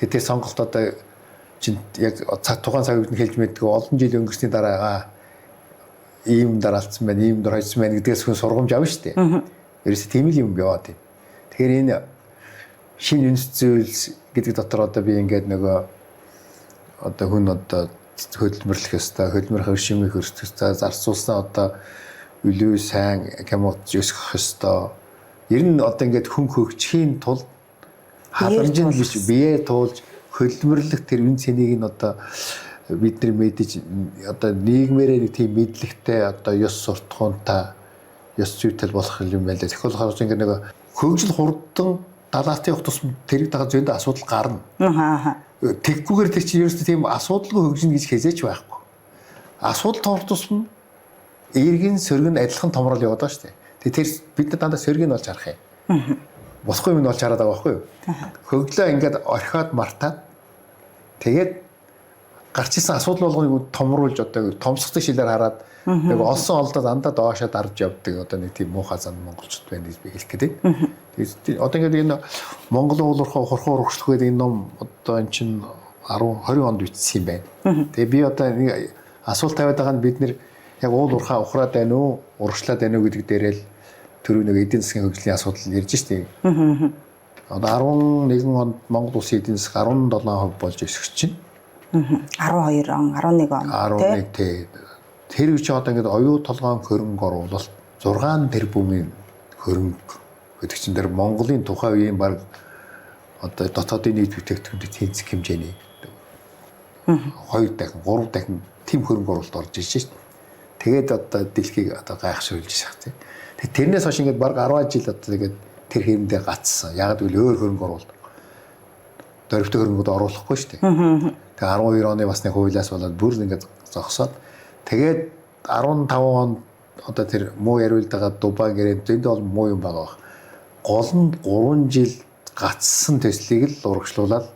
Тэгээд тэр сонголт одоо чинь яг тухайн цаг үед нь хэлж мэддэг олон жил өнгөрсний дараа ийм дараалцсан байна, ийм дөрөйсөн байна гэдгээс хүн сургамж авна шүү дээ. Ерөөсөө тийм л юм яваад байна. Тэгэхээр энэ шинэ үндэс зүйлс гэдэг дотор одоо би ингээд нөгөө одоо хүн одоо хөдөлмөрлөх ёстой, хөдөлмөр хөвшимийг хөрсдөх ёстой, зарцуулсан одоо үлээ сайн гэмот өсгөх ёстой. Ер нь одоо ингээд хүн хөгжихийн тулд халамжийн биш бие туулж хөдөлмөрлөх тэр үн цэнийг нь одоо бид нар мэдэж одоо нийгмээрээ нэг тийм мэдлэгтэй одоо ёс суртахуунтай ёс зүйтэй болох юм байлаа. Тэгэхээр харж ингээд нэг хөгжил хурдан далаатын явах тусам тэрийг дагаад зөндөө асуудал гарна. Тэггүйгээр тэр чинь ерөөсөө тийм асуудалгүй хөгжинэ гэж хязгаарч байхгүй. Асуудал томор тусам эргэн сөргөн адилхан томрол яваад байгаа шүү дээ. Тэгэхээр бид нар дандаа сөргийг олж харах юм. Босхгүй юм нь олж хараад байгаа байхгүй юу? Хөгжлөө ингээд орхиод мартаад тэгээд гарч исэн асуудал болгоныг томруулж одоо томсгоцтой шилээр хараад нэг олсон олдоо дандаа доошоо дарж явдаг одоо нэг тийм муухай зан монголчууд байна гэж би хэлэх гээд байна. Тэгээд одоо ингээд энэ Монголын уулуурхаа хурхуур урагшлах гэдэг энэ ном одоо эн чинь 20 онд бичсэн юм байна. Тэгээ би одоо нэг асуулт тавиад байгаа нь бид нэр яг уулуурхаа ухраад байна уу, урагшлаад байна уу гэдэг дээрээ л түрүү нэг эдийн засгийн хөгжлийн асуудал ярьж штеп. Одоо 11 онд Монгол улсын эдийн засаг 17% болж өсөж чинь. 12 он, 11 он. 11 тий. Тэр үе чинь одоо ингээд оюу толгойн хөрөнгө оруулалт 6 тэрбумын хөрөнгө гэдэг чинь тэр Монголын тухайн үеийн баг одоо дотоодын нийт бүтээгдэхүүний тэнцэх хэмжээний 2 дахин 3 дахин тэм хөрөнгө оруулалт орж ирж шээ. Тэгээд одоо дэлхийг одоо гайхшруулж шах тий. Тэгээд тэрнээс хойш ингээд баг 10 жил одоо тэгээд тэр хэрэндээ гацсан. Яг гэвэл өөр хөрөнгө оруулалт дөрөвтэй хөрөнгөд оруулахгүй шүү дээ. Тэгээ 12 оны бас нэг хуулиас болоод бүр ингээд зогсоод тэгээд 15 онд одоо тэр муу яриулд байгаа дубаа гэрээ зөндөө бол муу юм байгаа. Гол нь 3 жил гацсан төслийг л урагшлуулаад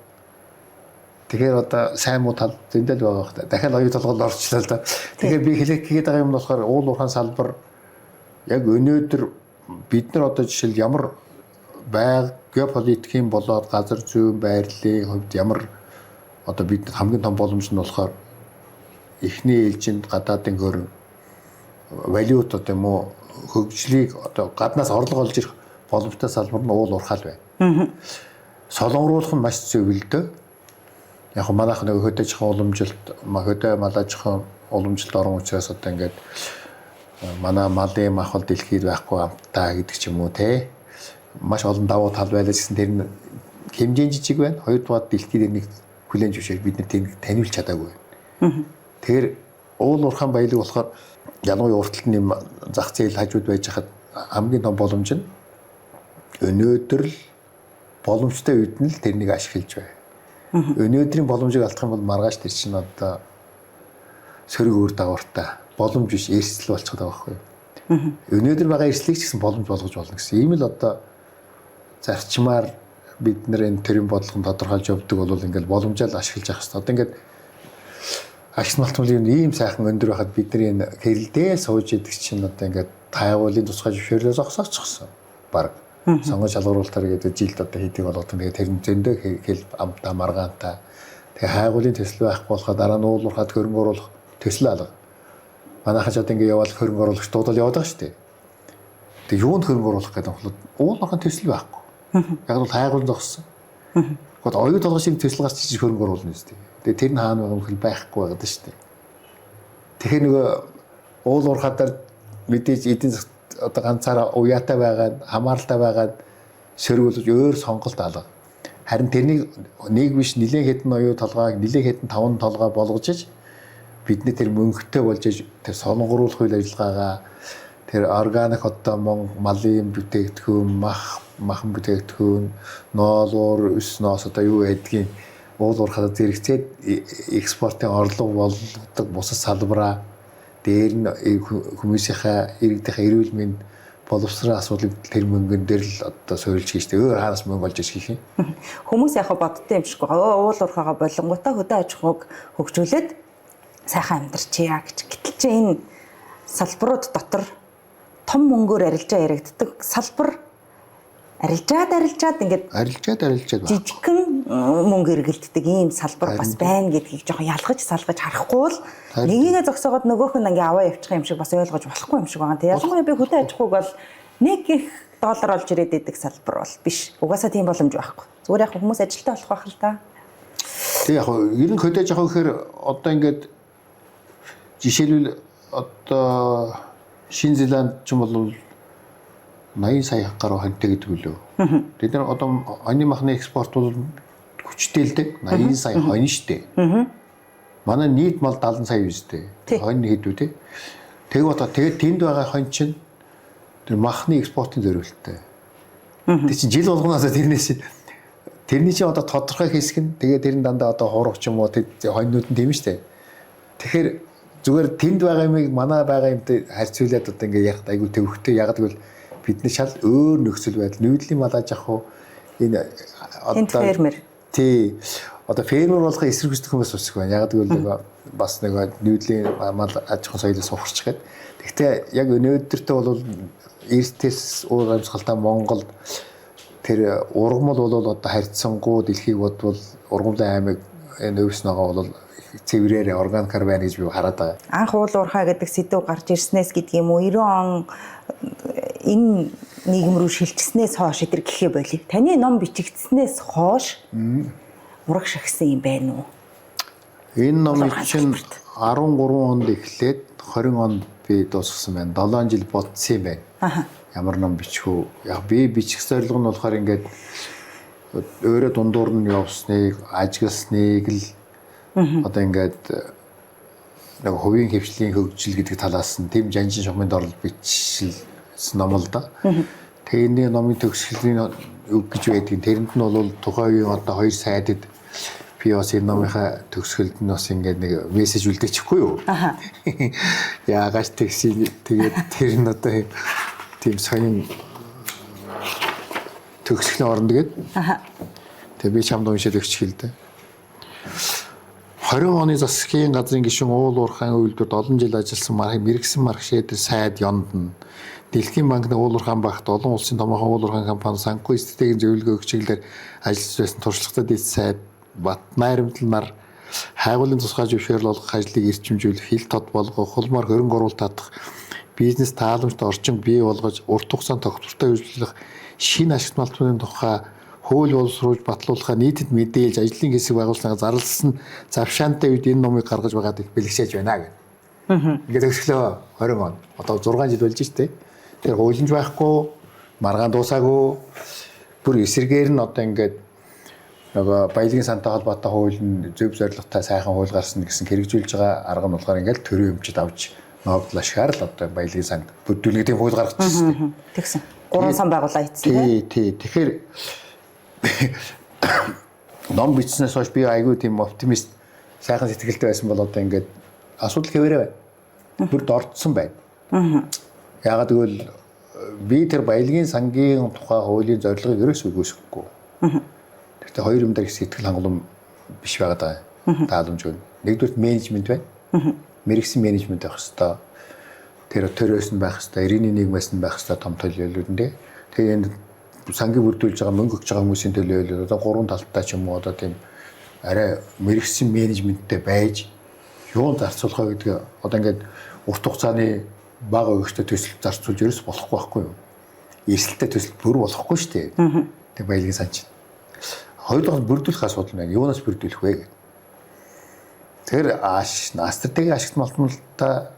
тэгэхээр одоо сайн муу тал зөндөө л байгаа хта. Дахиад оюу толгойд орчлоо л да. Тэгэхээр би хэлэх гээд байгаа юм болохоор уул уурхайн салбар яг өнөөдөр бид нар одоо жишээл ямар геополитикийн болоод газар зүйн байрлалын хувьд ямар одоо бид хамгийн том боломж нь болохоор эхний ээлжинд гадаадын хөрөнгө валют одоо юм уу хөгжлийг одоо гаднаас орлого олж ирэх боломжтой салбар нь уул уурхай байна. Солонгоруулах нь маш зөв л дээ. Яг манайх нэг хөдөөжих уламжилт хөдөө малажих уламжилт орон учраас одоо ингээд манай малын махбод дэлхийд байхгүй амтаа гэдэг ч юм уу те маш олон давуу тал байлаа гэсэн тэр нь хэмжээ жижиг байна. Хоёрдугаар дэлхийд нэг хүлэн зөвшөөрөх бид нар тийг таниулж чадаагүй. Тэгэхээр уул уурхайн баялаг болохоор ялангуяа урталт нэм зах зээл хажууд байж хахад хамгийн том боломж нь өнөөдөр л боломжтой үед нь л тэрнийг ашиглаж байна. Өнөөдрийн боломжийг алдах юм бол маргааш тэр чинь одоо сөрөг өөр дагавартай боломж биш эрсдэл болчиход байгаа байхгүй. Өнөөдөр байгаа эрсдлийг ч гэсэн боломж болгож болно гэсэн. Ийм л одоо зарчмаар бид нар энэ төрийн бодлогон тодорхойлж явдаг бол ингээл боломжоор ашиглаж явах хэрэгтэй. Одоо ингээд агш малтмын ийм сайхан өндөр байхад бидний энэ хэрэлдээ сууж идэг чинь одоо ингээд тайгуулын тусгай зөвшөөрлөө зогсоочихсон. Бараг сонгож шалгуулалтаар гэдэг жилд одоо хийдэг болоод тэгээд тэр зөндөө хэл амтаа маргаантаа тэгээд хайгуулын төсөл байхгүй болохоо дараа нь уулуурхад хөрөнгө оруулах төсөл алга. Манайхаж одоо ингээд яваад хөрөнгө оруулагч дуудал яваад байгаа шүү дээ. Тэгээд юунд хөрөнгө оруулах гэдэг нь уулуурхад төсөл байхгүй. Яг л хайгуул зогссон. Гэхдээ оюу толгойн төсөл гарч ичиж хөрөнгө оруулна шүү дээ. Тэгээд тэр нь хаана байгаа юм хэл байхгүй байгаад шүү дээ. Тэгэхээр нөгөө уулуурхадаар мэдээж эдийн засаг одоо ганцаараа уяатай байгаад хамааралтай байгаад сөргөлж өөр сонголт алга. Харин тэрнийг нэг биш нэлээд хэдэн оюу толгойг нэлээд хэдэн 5 толгой болгож бидний тэр мөнгөтэй болж тэр солонгоруулах үйл ажиллагаагаа тэр органик одоо малын бүтээгдэхүүн махан бүтээгдэхүүн ноолуур өс ноос одоо юу гэдгийг уул уурхад зэрэгцээд экспортын орлого болгодог бусад салбараа дээр нь хүмүүсийнхээ иргэдийнхээ эрүүл мэнд боловсрон асуудлыг тэр мөнгөн дээр л одоо суурилж хийжтэй өөр хаанаас мөнгө олж иж хийх юм. Хүмүүс яг боддтой юм шиг уул уурхайгаа болонгуудаа хөдөө аж ахуйг хөгжүүлээд сайхан амьдарчия гэж. Гэтэл чи энэ салбарууд дотор том мөнгөөр арилжаа яригддаг салбар арилжаад ингээд жижигхэн мөнгө эргэлддэг ийм салбар бас байна гэдгийг жоохон ялгаж салгаж харахгүй л нэгийгээ зогсоогоод нөгөөх нь ингээ аваа явчих юм шиг бас ойлгож болохгүй юм шиг байна. Тэг ялангуяа би хөдөө аж ахуйг бол нэг их доллар олж ирээд идэг салбар бол биш. Угаасаа тийм боломж байхгүй. Зүгээр яг хүмүүс ажилтаа болох байх л та. Тэг яг ер нь хөдөө аж ахуй гэхээр одоо ингээд жишээлбэл одоо Шинэ Зеланд ч юм бол 80 сая гаруй хоньтой гэдэг үлээ. Бид нар одоо хоньны махны экспорт бол хүчтэй л дээ. 80 сая хонь штэ. Манай нийт мал 70 сая үстэй. Хонь хэдүү те. Тэгээд тэнд байгаа хонь чинь тэр махны экспортын зориулттай. Тэг чи жил болгоноос тэрний чи одоо тодорхой хэсэг нь тэгээд тэр нь дандаа одоо хурах ч юм уу хоньнууд нь тийм штэ. Тэгэхээр зүгээр тэнд байгаа юмыг манай байгаа юмтай харьцуулаад одоо ингээ яг айгүй төвхтэй яг гэвэл бидний шал өөр нөхцөл байдал нүүдлийн мал аж ахуй энэ одоо фермер одоо фермер болох эсрэг хүсдэг хүмүүс усх байна. Яг гэвэл бас нэг нүүдлийн мал аж ахуй соёлоос ухарч гээд. Гэхдээ яг өнөөдөртөө бол эртээс уур амьсгалтай Монголд тэр ургамал бол одоо харьцангуй дэлхийг бодвол ургамлын аймаг энэ өвснөгөө бол цэврээр органикар байна гэж би хараад байгаа. Анх уул уурхай гэдэг сэдв гарч ирснээс гэдэг юм уу 90 он энэ нийгэм рүү шилжснээс хойш эдэр гэхээ болив. Таны ном бичигдснээс хойш ураг шагсан юм байна уу? Энэ номыг чинь 13 онд эхлээд 20 онд би дуусгасан байна. 7 жил бодсон юм байна. Ямар ном бичих үү? Яг би бичих зорилго нь болохоор ингээд өөрөө дундуур нь явсныг, ажигласныг л одоо ингээд нэг хувийн хвшлийн хөгжил гэдэг талаас нь тийм жанжин шугамд орол бичсэн ном л да. Тэгээ энэ номын төгсгөлийн үг гэж байдгийг тэрэнд нь бол тухайн үеийн одоо хоёр сайдад Би бас энэ номынхаа төгсгөлд нь бас ингээд нэг мессеж үлдээчихгүй юу? Аха. Яагаас тэгсэн тэгээд тэр нь одоо тийм сонин төгсгөлийн оронд тэгээд Аха. тэгээд би чамд уншаад өгч хэлдэ. 20 оны засгийн газрын гишүүн уул уурхайн үйлдвэрт олон жил ажилласан мэрэгсэн маркшэдэр сайд Ёндон Дэлхийн банкны уул уурхайн багт олон улсын томоохон уул уурхайн компани санхүү стратегийн зөвлөгөө өгч чиглэлээр ажиллаж байсан туршлагатай дэд сайд Бат найрамдал нар хайгуулын тусгай зөвшөөрөл олгох ажлыг эрчимжүүлэх, хил тод болгох, хулмаар хөрөнгө оруулалт татах, бизнес тааламжтай орчин бий болгож, урт хугацаанд тогтвортой үйлчлэх, шинэ ашигт малтмын тухай хууль боловсруулж батлуулахаа нийтэд мэдээлж ажлын хэсэг байгуулснаа зарласан завшаантай үед энэ номыг гаргаж байгаад их бэлгшээж байна гэх. Ингээд өсглөө 20 он. Одоо 6 жил болж штэ. Тэр хуулийн байхгүй, маргаан дуусаагүй. Бүр эсэргээр нь одоо ингээд нөгөө баялагын сантай холбоотой хууль нь зөв зорилготой сайхан хууль гарсан гэсэн хэрэгжүүлж байгаа арга нь болохоор ингээд төрийн өмчөд авч ногдлоо шаар л одоо баялагын санд бүдүүлгүүдийн хууль гаргачихсан. Тэгсэн. 3 сан байгууллаа хийсэн тий. Тэгэхээр ном бичснээс хойш би айгүй тийм оптимист сайхан сэтгэлтэй байсан бол одоо ингээд асуудал хэвээрээ байна. Бүрд орцсон байна. Яагаад гэвэл би тэр баялагын сангийн тухай хуулийн зорилгыг ерөөсөө үгүйсэхгүй. Гэхдээ хоёр юм дээр их сэтгэл хангалуун биш байгаад байгаа. Тааламжгүй. Нэгдүгээр менежмент байна. Мэргэсэн менежмент байх хэвээр. Тэр төрөөс нь байх хэвээр, иргэний нийгмээс нь байх хэвээр том төлөөлөлөндөө. Тэгээ энэ сангийн бүрдүүлж байгаа мөнгө өгч байгаа хүмүүсийн төлөөлөл одоо гурван талтай ч юм уу одоо тийм арай мэргэсэн менежменттэй байж юу зарцуулах вэ гэдэг одоо ингээд урт хугацааны бага өгөхтэй төсөл зарцуулж ерөөс болохгүй байхгүй юу? Эрсдэлтэй төсөл бүр болохгүй шүү дээ. Тэг баялагын сан чинь. Хоёрдугаар нь бүрдүүлэх асуудал байна. Юунаас бүрдүүлэх вэ гэдэг. Тэр стратегийн ашигт малтмалтай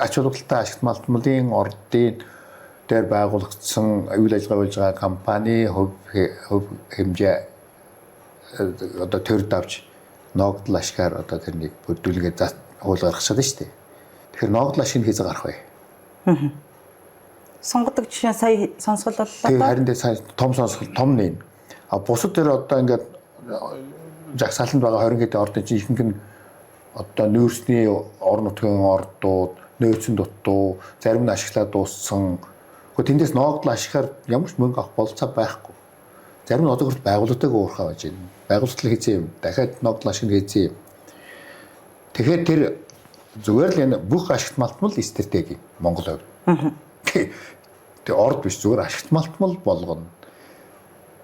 ач холбогдолтой ашигт малтмалын ордын дээр байгуулагдсан үйл ажиллагаа болж байгаа компани хөв хэмжээ одоо төр давж ногдол ашгаар одоо тэрнийг бүрдүүлгээд хууль гаргах шатна шүү дээ. Тэгэхээр ногдол ашиг нь хийзээ гарах вэ? Сонгодог жишээ сая сонсгол боллоо. Тэгээ харин сая том сонсгол том нэм. А бусад дээр одоо ингээд жагсаалтанд байгаа 20 хэдэн ордын чинь ихэнх нь одоо нөөцний орон нутгийн ордууд, нөөцийн дутуу, зарим нь ашиглаад дууссан. Гэхдээ тэндээс ногдол ашигаар ямар ч мөнгө авах болцоо байхгүй. Зарим нь одоо хүртэл байгууллагатайг уурхаа байж байна. Байгууллагатай хийсэн юм. Дахиад ногдол ашиг хийсэн юм. Тэгэхээр тэр зүгээр л энэ бүх ашигт малтмал стратеги Монгол хувьд. Тэг орд биш зүгээр ашигт малтмал болгоно.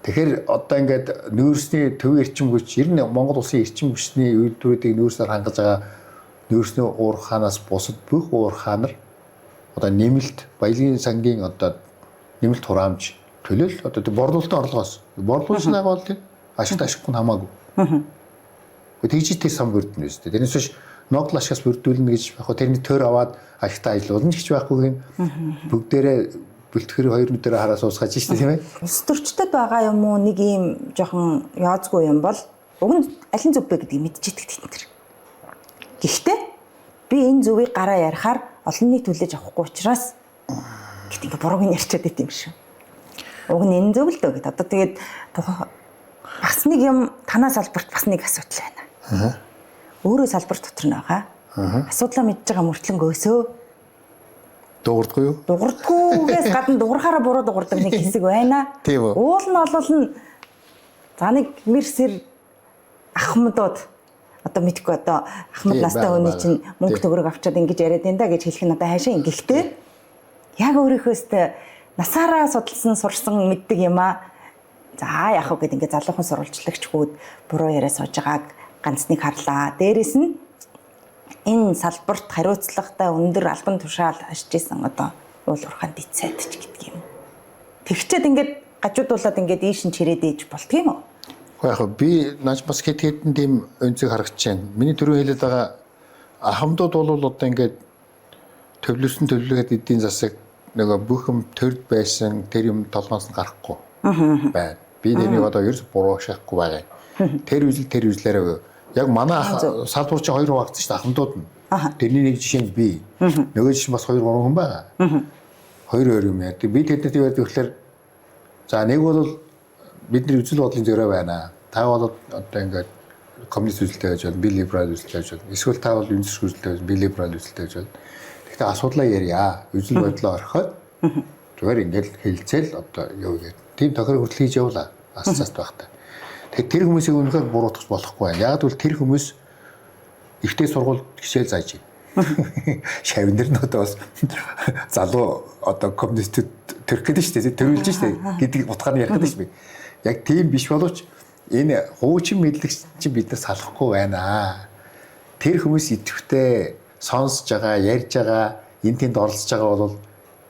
Тэгэхээр одоо ингээд нөөцний төв эрчим хүч ер нь Монгол улсын эрчим хүчний үйлдвэрүүдийг нөөцөөр хангаж байгаа нөөцний уурхаанаас бусад бүх уурхаанар одоо нэмэлт баялагын сангийн одоо нэмэлт хураамж төлөөл одоо борлуулалтын орлогоос борлуулсан байгаа бол тийм ашигт ашиггүй хамаагүй. Тэгж тэр сан бүрдэнэ үстэй. Тэрнээс биш ногдол ашигаас бүрдүүлнэ гэж яг тэрний төр аваад ашигтай ажиллуулна ч гэж байхгүй юм. Бүгдээрээ бэлтгэр хоёр нүдээр хараа суусгаж штэ тийм ээ. Улс төрчдөд байгаа юм уу нэг юм жоохон яазгүй юм бол уг нь аль нь зөв бэ гэдгийг мэдчихэдэг тэнтэр. Гэхдээ би энэ зөвийг гараа ярихаар олон нийт хүлээж авахгүй учраас гэт ингээ бурууг нь ярьчаад байт юм шүү. Уг нь энэ зөв л дөө гэд. Одоо тэгээд бас нэг юм танаа салбарт бас нэг асуудал байна. Өөрөө салбар дотор нь байгаа. Асуудлаа мэдж байгаа мөртлөнгөө өсөө дуурдгүй юу? Дуурдгүйгээс гадна дуурхаараа буруу дуурдаг нэг хэсэг байна. Уул нь олол нь за нэг мэрсэр ахмадууд одоо мэдгүй одоо ахмад настай хүний чинь мөнгө төгрөг авчаад ингэж яриад энэ да гэж хэлэх нь одоо хайшаа ингэхтэй. Яг өөрийнхөөсөө насаараа судалсан сурсан мэддэг юм аа. За яах вэ гэд ингэ залуухан сурвалжлагч хүүд буруу яриа сууж байгааг ганц нэг харлаа. Дээрээс нь энэ салбарт хариуцлагатай өндөр албан тушаал ашиж исэн одоо уул уурхаанд эцээд ч гэдэг юм. Тэгчээд ингээд гажуудуулаад ингээд ийш нь чирээд ээж болтго юм уу? Яг би наач бас хэд хэдэн тийм өнцөг харагдаж байна. Миний түрүү хэлээд байгаа ахмадууд бол одоо ингээд төвлөрсөн төлөвлөгөөд эдийн засаг нөгөө бүх юм төрд байсан тэр юм толгоос нь гарахгүй байна. Би тэрийг одоо ерөөс буруу шахахгүй байгаа юм. Тэр үзлээрээ яг манай салбар чинь хоёр хуваагдсан шүү дээ ахмадууд нь. Тэрний нэг жишээ нь би. Нөгөө жишээ бас 2 3 хүн байгаа. Хоёр юм ярьдаг. Би тэднэрт ярьдаг гэхээр за нэг бол бидний үзэл бодлын зөрөө байна. Та бол одоо ингээд коммунист үзэлтэй байж болно, би либерал үзэлтэй байж болно. Эсвэл та бол үндэслэх үзэлтэй байж, би либерал үзэлтэй байж болно. Гэхдээ асуудлаа ярья. Үзэл бодлоо орхиод зүгээр ингээл хэлцээл одоо юу гэдэг. Тийм тохиол хүртэл хийж явуулаа. Асцааст байхдаа. Тэгэхээр тэр хүмүүсийг үнэхээр буруутгах болохгүй байна. Яг л тэр хүмүүс ихтэй сургууль хичээл зааж байна. Шавнэр нь одоо бас залуу одоо коммунистүүд төрөх гэдэг шүү дээ. Төрүүлж шүү дээ гэдэг утгаар нь ярих гэдэг шүү дээ. Яг тийм биш боловч энэ хуучин мэдлэгч чинь биднээс салахгүй байна. Тэр хүмүүс идэвхтэй сонсож байгаа, ярьж байгаа, энэ тэнд оролцож байгаа бол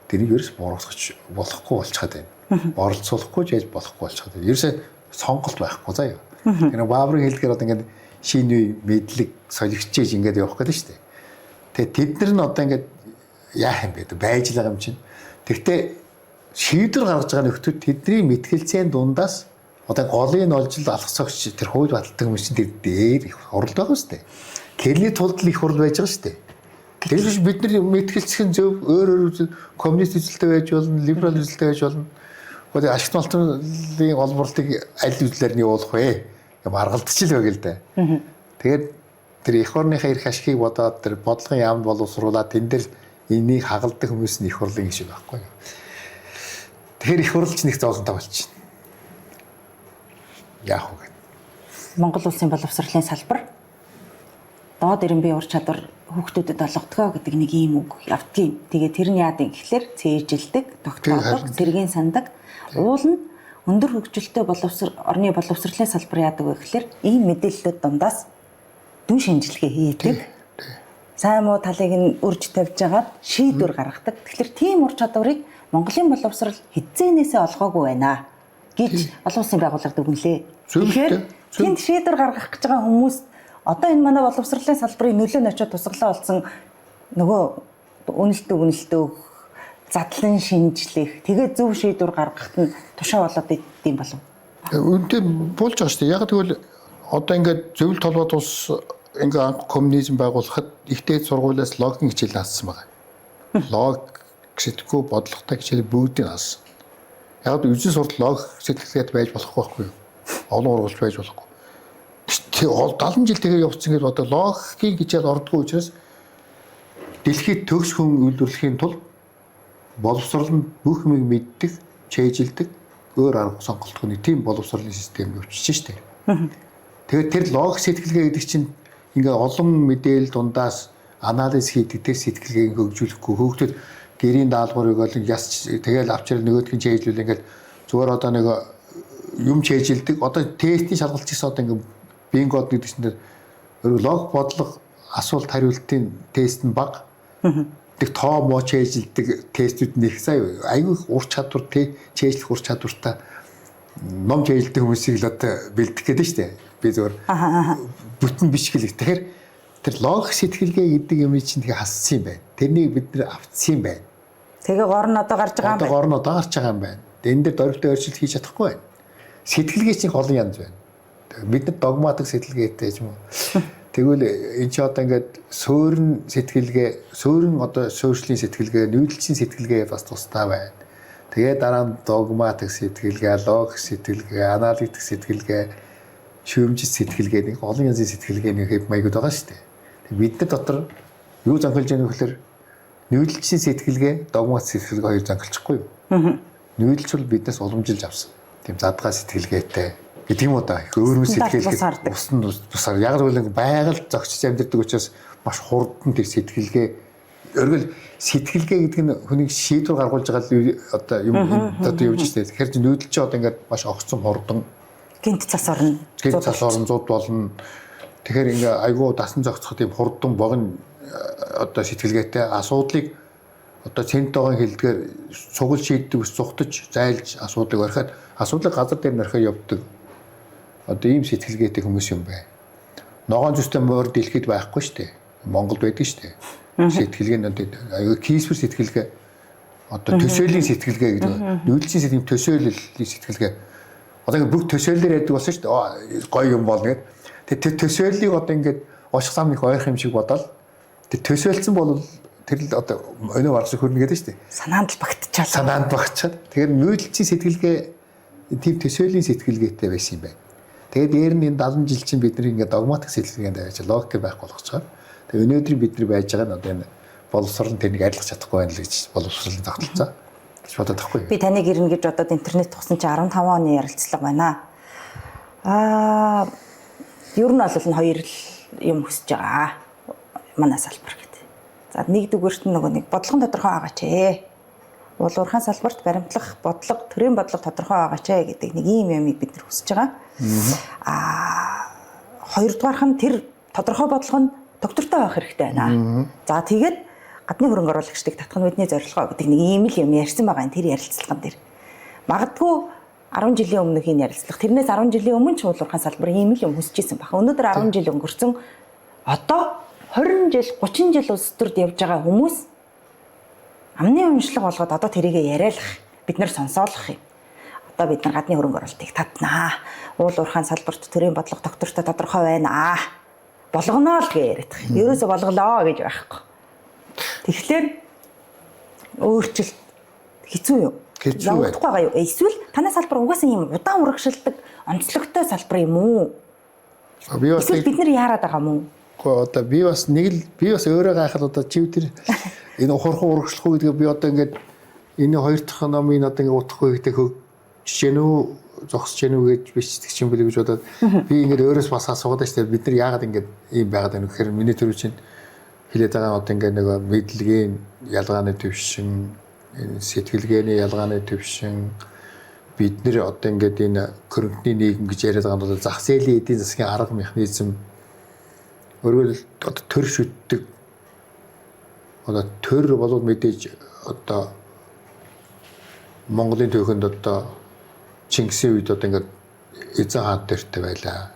тэрийг ерөөс буруутгах болохгүй болчиход байна. Оролцуулахгүй ч яаж болохгүй болчиход байна. Ерөөсөө сонголт байхгүй заа юу. Тэр Баабрын хэлдгээр одоо ингээд шинэ үе мэдлэг солигчээж ингээд явах гэдэг шүү дээ. Тэгээ тэд нар нь одоо ингээд яах юм бэ? Байж л байгаа юм чинь. Тэгтээ шийдвэр гаргаж байгаа нөхдүүд тэдний мэтгэлцээний дундаас одоо голын олжил алгасагч тэр хууль баталдаг хүмүүс чинь тэр дээр их хурал байгаа шүү дээ. Тэрний тулд л их хурал байж байгаа шүү дээ. Тэрс бид нар мэтгэлцэх зөв өөр коммунист үзэлтэй байж болно, либерал үзэлтэй байж болно. Гэхдээ ашигт олонлын олборлыг аль үзлээр нь явуулах вэ? Юм аргалдаж л байг л да. Тэгээд тэр их орныхаа эрх ашигыг бодоод тэр бодлогын яамд боловсруулаад тэн дээр энийг хагалдаг хүмүүс нь их хурлын шиг байхгүй юу? Тэгэхээр их хурлч нэг зоолонтой болчихно. Яах вэ? Монгол улсын боловсролын салбар доод ирэмбийн ур чадвар хүүхдүүдэд олгодгоо гэдэг нэг ийм үг явдгийн. Тэгээ тэр нь яадаг гэхэлэр цээжилдэг, тогтоодог, сэргийн сандаг. Уул нь өндөр хөгжилтэй орны боловсролын салбар яадаг вэ гэхэлэр ийм мэдээллүүд дундаас дүн шинжилгээ хийдэг. Сайн муу талыг нь үрж тавьж агаад шийдвэр гаргадаг. Тэгэхээр тийм ур чадварыг Монголын боловсрол хэзээнээсээ олгоогүй байна гэж олон улсын байгууллага дүгнэлээ. Тэгэхээр тэнд шийдвэр гаргах гэж байгаа хүмүүс одоо энэ манай боловсролын салбарын нөлөө нь очиод тусгалаа болсон нөгөө үнэлтөө задлан шинжлэх тэгээ зөв шийдвэр гаргахад нь тушаа болоод идэм болов. Үнэндээ болж байгаа шүү дээ. Яг тэгвэл одоо ингээд зөвлөлт толгойд ус ингээд коммунизм байгуулахад ихтэй сургуулиас логикийн хичээл хаасан байгаа. Логик сэтгэхгүй бодлоготой хичээл бүгдийг хаасан. Яг л үзэн суртал логик сэтгэлгээд байж болохгүй байхгүй юу? Олон ургуулж байж болохгүй. Тэгээ 70 жил тэгээ явцсан гэж одоо логикийн хичээл ордгоо учраас дэлхийд төгс хүн үйлдвэрлэхийн тулд боловсрол нь бүх юмыг мэддэг, чэйжилдэг, өөр арга сонголтгүй нэг тийм боловсролын систем явчихж штэ. Тэгэхээр тэр логик сэтгэлгээ гэдэг чинь ингээ олон мэдээлэл дундаас анализ хийдэг тэр сэтгэлгээг хөгжүүлэхгүй хөөгдөд гэрийн даалгаврыг олон ясч тэгэл авчрал нөгөөдх нь чэйжлүүл ингээл зүгээр одоо нэг юм чэйжилдэг одоо тестийн шалгалт гэсэн одоо ингээ бингод гэдэг чинь өөр логик бодлого асуулт хариултын тест нь бага. Тэг тоо моо чэйжилдэг тестүүд нэг сая аюу ур чадвар чэйжлэх ур чадвартай ном чэйжилдэг хүмүүсийг л одоо бэлдэх гэдэг нь шүү дээ. Би зөвөр бүтэн бичгэлэг. Тэгэхээр тэр логик сэтгэлгээ гэдэг юм чинь тэгээ хассан юм байна. Тэрнийг бид нэр автсан юм байна. Тэгээ гор нь одоо гарч байгаа юм байна. Одоо гор нь одоо гарч байгаа юм байна. Энэ дээр дөрвөлтэй өөрчлөлт хийж чадахгүй байна. Сэтгэлгээ чинь олон янз байна. Бид нар догматик сэтгэлгээтэй юм уу? Тэгвэл энэ чи одоо ингээд суурин сэтгэлгээ, суурин одоо суурьшлийн сэтгэлгээ, нүүдэлчийн сэтгэлгээ бас тустай байна. Тэгээ дараа нь догматик сэтгэлгээ, логик сэтгэлгээ, аналитик сэтгэлгээ, шүүмжит сэтгэлгээ нэг олон янзын сэтгэлгээний хэв маягуд байгаа шүү дээ. Бид нар дотор юу занхилж яах вэ гэхээр нүүдэлчийн сэтгэлгээ, догматик сэтгэлгээ хоёр занхилчихгүй юу? Нүүдэлч бол биднээс уламжилж авсан. Тийм задгаа сэтгэлгээтэй гэдэг юм уу да. Их өөр сэтгэлгээ усан тусаар яг л байгаль зогсож амьдэрдэг учраас маш хурдан тэр сэтгэлгээ өргөл сэтгэлгээ гэдэг нь хүнийг шийдвэр гаргуулж байгаа одоо юм одоо явж штэ. Тэгэхээр нүүдэлч одоо ингээд маш огцом хурдан гинт цас орно. Гинт цас орно зуд болно. Тэгэхээр ингээ айгүй дасан зогцоход юм хурдан богино одоо сэтгэлгээтэй асуудлыг одоо центогын хэлдгээр цугл шийддэг ус цухтаж зайлж асуудлыг орхиод асуудлыг газар дээр нөрхөө явдаг. Одоо ийм сэтгэлгээтэй хүмүүс юм байна. Ногоон зүстэй муур дэлхийд байхгүй шүү дээ. Монголд байдаг шүү дээ. Сэтгэлгээ нь айгүй кейсвэр сэтгэлгээ одоо төсөөлийн сэтгэлгээ гэдэг. Нүүдэлчийн сэтгэл төсөөллийн сэтгэлгээ. Одоо ингэ бүх төсөөллөөр яддаг болсон шүү дээ. Гоё юм болно гэдэг. Тэгээ төсөөллийг одоо ингээд ушх самныг ойрох юм шиг бодоод тэр төсөөлсөн бол тэр л одоо өнөө барах хөрнө гэдэг шүү дээ. Санаанд л багтчихлаа. Санаанд багтчихад. Тэгэхээр нүүдэлчийн сэтгэлгээ тийм төсөөлийн сэтгэлгээтэй байсан юм байна. Тэгээд дээр нь энэ 70 жил чинь бидний ингээд догматик сэлгэгэнд байж логик байхгүй болгоцгоо. Тэгээд өнөөдөр бидний байж байгаа нь одоо энэ боловсрол нь тэрнийг арилгах чадахгүй байна л гэж боловсролын тогтолцоо гэж бодоод тахгүй. Би таныг ирнэ гэж бодоод интернет тугсан чи 15 оны ярилцлага байна. Ер нь бол энэ хоёр юм хүсэж байгаа. Манай салбар гэдэг. За нэгдүгээрт нь нөгөө нэг бодлогын тодорхой байгаа ч уул уурхайн салбарт баримтлах бодлого, төрийн бодлого тодорхой байгаа ч гэдэг нэг ийм юмыг бид нар хүсэж байгаа. Хоёрдугаарх нь тэр тодорхой бодлого нь доктортой байх хэрэгтэй байна. За тэгээд гадны хөрөнгө оруулагчдыг татах нь бидний зорилгоо гэдэг нэг ийм л юм ярьсан байгаа энэ тэр ярилцлаган дээр. Магадгүй 10 жилийн өмнөх энэ ярилцлага тэрнээс 10 жилийн өмнө ч уул уурхайн салбар ийм л юм хүсэж ирсэн баг. Өнөөдөр 10 жил өнгөрсөн одоо 20 жил 30 жил улс төрд явж байгаа хүмүүс амны уншлага болгоод одоо тэрийгэ яриалах бид нар сонсоолох юм. Одоо бид нар гадны хөрөнгө оруулалтыг татнаа. Уул уурхайн салбарт төрийн бодлого доктортой тодорхой байна. Болгоно л гэж яриад байгаа. Ерөөсө болголоо гэж байхгүй. Тэгэхээр өөрчлөлт хэцүү юу? Хэцүү байна. Явахгүй байгаа юу? Эсвэл танай салбар угаасаа юм удаан урагшилдаг онцлогтой салбар юм уу? Би бас Эсвэл бид нар яарад байгаа юм уу? Одоо би бас өөрөө гайхал одоо чив тэр энэ ухархан урагшлах уу гэдгээ би одоо ингээд энэ хоёр дахь номын одоо ингээд утахгүй гэдэг жишээ нь зогсож гэнэ үү гэж бичдэг юм билээ гэж бодоод би ингээд өөрөөс бас асуугаад штэ бид нар яагаад ингээд ийм байгаад байна гэхээр миний төрөв чинь хэлээд байгаа нь одоо ингээд нэг мэдлэгийн ялгааны төвшин сэтгэлгээний ялгааны төвшин бид нэр одоо ингээд энэ хөрөнгөний нийгэм гэж яриад байгаа нь одоо зах зээлийн эдийн засгийн арга механизм өөрөөр одоо төр шүтдэг одоо төр болоод мэдээж одоо Монголын төвхөнд одоо Чингисийн үед одоо ингээд эзэн хаан төртэй байлаа.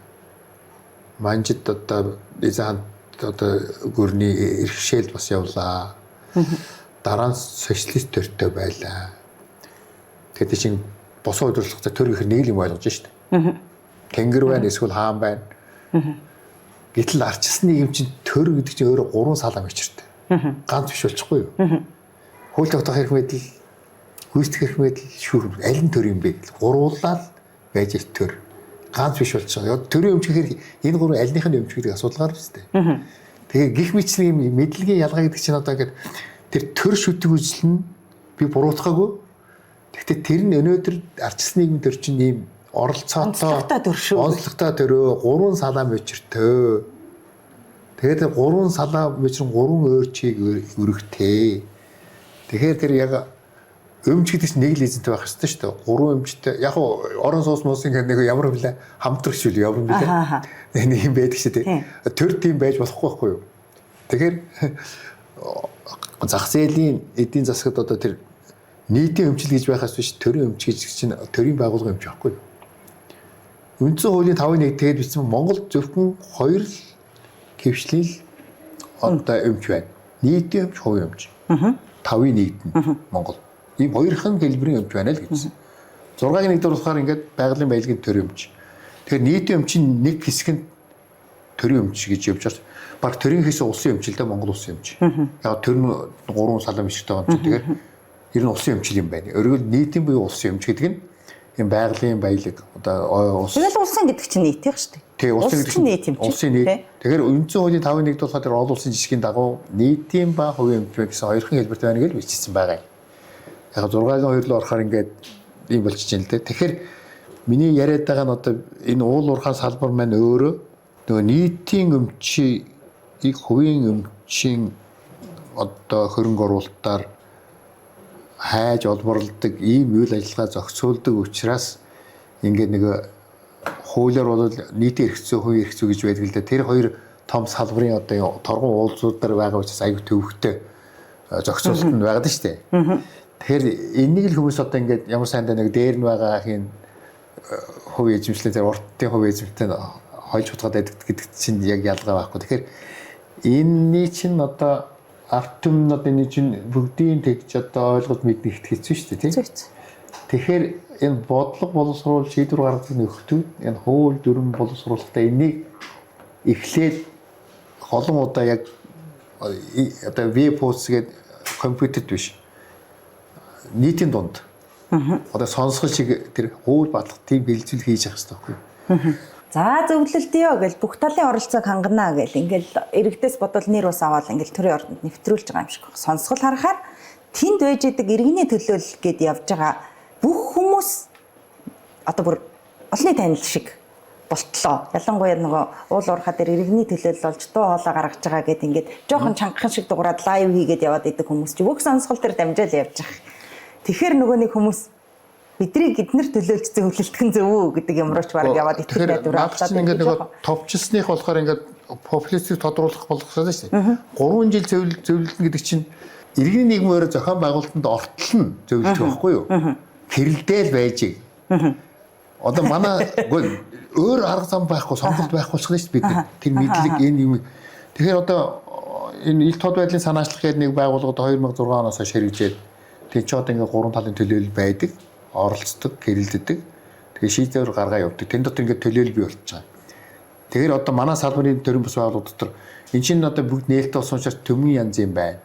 Манжид одоо эзэн хаан одоо гүрний эрхшээл бас явлаа. Дараа нь социалист төртэй байлаа. Тэгэхээр чинь босоо удирдлагатай төр гэхэр нэг л юм ойлгож штэ. Тэнгэр байна эсвэл хаан байна. Гэтэл арчилсан нийгэм чинь төр гэдэг чинь өөрөө 3 салам өчртэй. Ганц биш болчихгүй юу? Хууль тогтоох хэрэг мэдэл, гүйцэтгэх хэрэг мэдэл, шүүх аль нь төр юм бэ? Гуруулаад байж төр. Ганц биш болчихоо. Төрийн өмч гэхээр энэ 3 альных нь өмч гэдэг асуудал гарна шүү дээ. Тэгээ гих мэтчлийн мэдлэгийн ялгаа гэдэг чинь одоо ингээд тэр төр шүтэг үзэл нь би буруутгаагүй. Гэхдээ тэр нь өнөөдөр арчилсан нийгэм төр чинь ийм оролцоотой онцлогтой төрөө 3 салаам өчртөө. Тэгээд 3 салаам өчрөн 3 өөрчийг өргөтэй. Тэгэхээр тэр яг өмч гэдэг чинь нэг л эзэнтэй байх хэрэгтэй шүү дээ. 3 өмчтэй. Яг орон сууц мус ингээд нэг ямар вүлээ хамтрагч үл ямар вүлээ. Нэг юм байдаг шүү дээ. Төр тийм байж болохгүй байхгүй юу? Тэгэхээр зах зээлийн эдийн засагт одоо тэр нийтийн өмчил гэж байхаас биш төрийн өмч гэж чинь төрийн байгууллагын өмч байхгүй юу? Үндсэн хуулийн 5-1 тэгээд бичсэн Монгол зөвхөн 2 л хэвшлийн одоо өмч байна. Нийтийн өмч, хувийн өмч. 5-ийн нийт нь Монгол. Ийм хоёрхан хэлбэрийн өмч байна л гэсэн. 6-гийн 1 дуусахаар ингээд байгалийн баялагын төрийн өмч. Тэгэхээр нийтийн өмчийн нэг хэсэг нь төрийн өмч гэж явж байгаа. Баг төрийн хэсэг улсын өмчлөлтэй Монгол улсын өмч. Яг төр нь 3 салам ишгтэй байгаа юм. Тэгэхээр ер нь улсын өмчл юм байна. Өөрөөр нийтийн буюу улсын өмч гэдэг нь юм байгалийн баялаг одоо улс. Тэгэл улсын гэдэг чинь нийт яг шүү дээ. Тэгээ улсын гэдэг чинь нийт юм чинь. Улсын нийт. Тэгэхээр үндсэн хуулийн 5-1 болохоор тэр олон улсын жишгийн дагуу нийтийн ба хувийн өмч гэсэн хоёрхан хэлбэртэй байна гэж бичсэн байгаа юм. Яг 6-гийн 2 руу орохоор ингээд ийм болчих чинь л дээ. Тэгэхээр миний яриад байгаа нь одоо энэ уул уурхайн салбар маань өөрөө нөгөө нийтийн өмчийг хувийн өмчийн одоо хөрөнгө оруулалтаар хайж олборлдог ийм үйл ажиллагаа зохицуулдаг учраас ингээд нэг хуулиар бол нийтийн эрх зүй, хувийн эрх зүй гэж байдаг л да. Тэр хоёр том салбарын одоо торгон уулзуудаар байгаа учраас аюу төвөгтэй зохицуулалт нь байгаад шүү дээ. Тэгэхээр энийг л хүмүүс одоо ингээд ямар сайндаа нэг дээр нь байгаа хин хувийн эзэмшлээ тэр урттын хувийн эзэмштэй хойж хутгаад байдаг гэдэг чинь яг ялгаа байхгүй. Тэгэхээр энэний чинь одоо арт түмнүүд энэ чинь бүгдийн тэгж одоо ойлгож мэднэ хэцүү шүү дээ тийм. Тэгэхээр энэ бодлого боловсруул шийдвэр гаргадаг нөхдөд энэ хууль дүрм боловсруулалтаа энийг эхлээд холон удаа яг одоо веб пост гээд компьютерт биш нийтийн дунд одоо сонсгол шиг тэр хууль батлах тийм бэлтгэл хийж явах хэрэгтэй байхгүй. За зөвлөлтөө гэж бүх талын оролцоог хангана гэл ингээл иргэдээс бодвол нэр ус аваад ингээл төрийн ордонд нэвтрүүлж байгаа юм шиг байна. Сонсгол харахаар тэнд байж идэг иргэний төлөөлөл гэд явж байгаа бүх хүмүүс одоо бүр олонний танил шиг болтлоо. Ялангуяа нөгөө уул уурхаа дээр иргэний төлөөлөл болж дуу хоолой гаргаж байгаа гэд ингээд жоохон чангахан шиг дуурайд лайв хийгээд яваад идэг хүмүүс чи бүх сонсгол дээр дамжаал явж байгаа. Тэгэхээр нөгөө нэг хүмүүс бидний эднэр төлөөлж зөвлөлтгөн зөв үү гэдэг юм руу ч баг яваад итгэл найдвар авлаа. Ингээд нөгөө товчлсных болохоор ингээд популистик тодруулах болгосоо шүү дээ. 3 жил зөвлөлдөн гэдэг чинь иргэний нийгмээр зохион байгуулалтанд ортол нь зөвлөж байхгүй юу? Хэрэлдээл байж. Одоо манай өөр арга зам байхгүй, сонголт байхгүй болчихно шүү дээ бид. Тэр мэдлэг энэ юм. Тэгэхээр одоо энэ ил тод байдлын санаачлах гэдэг нэг байгууллагад 2006 оноос хойш хэрэгжээд тэг чи одоо ингээд 3 талын төлөөлөл байдаг, оролцдог, хэрэлддэг. Тэгээ шийдвэр гаргаа явуулдаг. Тэн дотор ингээд төлөөлөл бий болчихж байгаа. Тэгэхээр одоо манай салбарын төрийн бас байгууллага дотор энэ чинь одоо бүгд нээлттэй болсон учраас төмөн янз юм байна.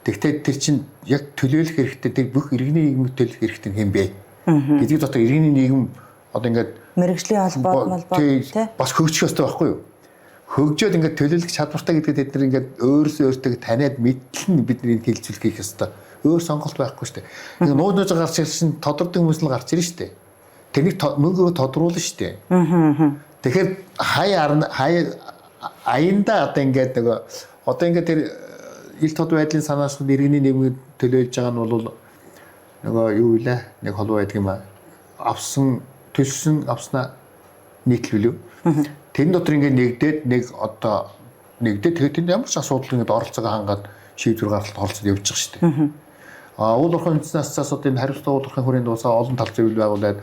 Тэгвэл тэр чинь яг төлөөлөх хэрэгтэй, тэр бүх иргэний нийгмийг төлөх хэрэгтэй юм бэ? Гэдэг дотор иргэний нийгэм одоо ингээд мэргэжлийн холбоод тий бас хөгжих ёстой байхгүй юу? Хөгжөөд ингээд төлөөлөх чадвартай гэдгээ тэд нар ингээд өөрсдөө таниад мэдлэн бидний хэлцүүлэх хийх ёстой. Өөр сонголт байхгүй шүү дээ. Ингээд нууц гарч ирсэн тодорхой хүмүүс л гарч ирнэ шүү дээ. Тэрнийг мөнгөөр тодруулна шүү дээ. Тэгэхээр аяндаа одоо ингээд нөгөө одоо ингээд тэр ил тод байдлын санаачлагд иргэний нийгмийг төлөөлж байгаа нь бол нөгөө юу вэ? Нэг холбоо байдаг юм аа. Төлсөн авснаа нийтлүүлв. Тэрэн дотор ингээд нэгдээд тэгээд тэнд ямар ч асуудал ингээд оролцоогоо хангаад шийдвэр гаргалт оролцоод явж байгаа шүү дээ. Уул уурхайн үндэснээс асуудал энэ хариуцлага уул уурхайн хүрээнд усаа олон тал зөвлөл байгуулад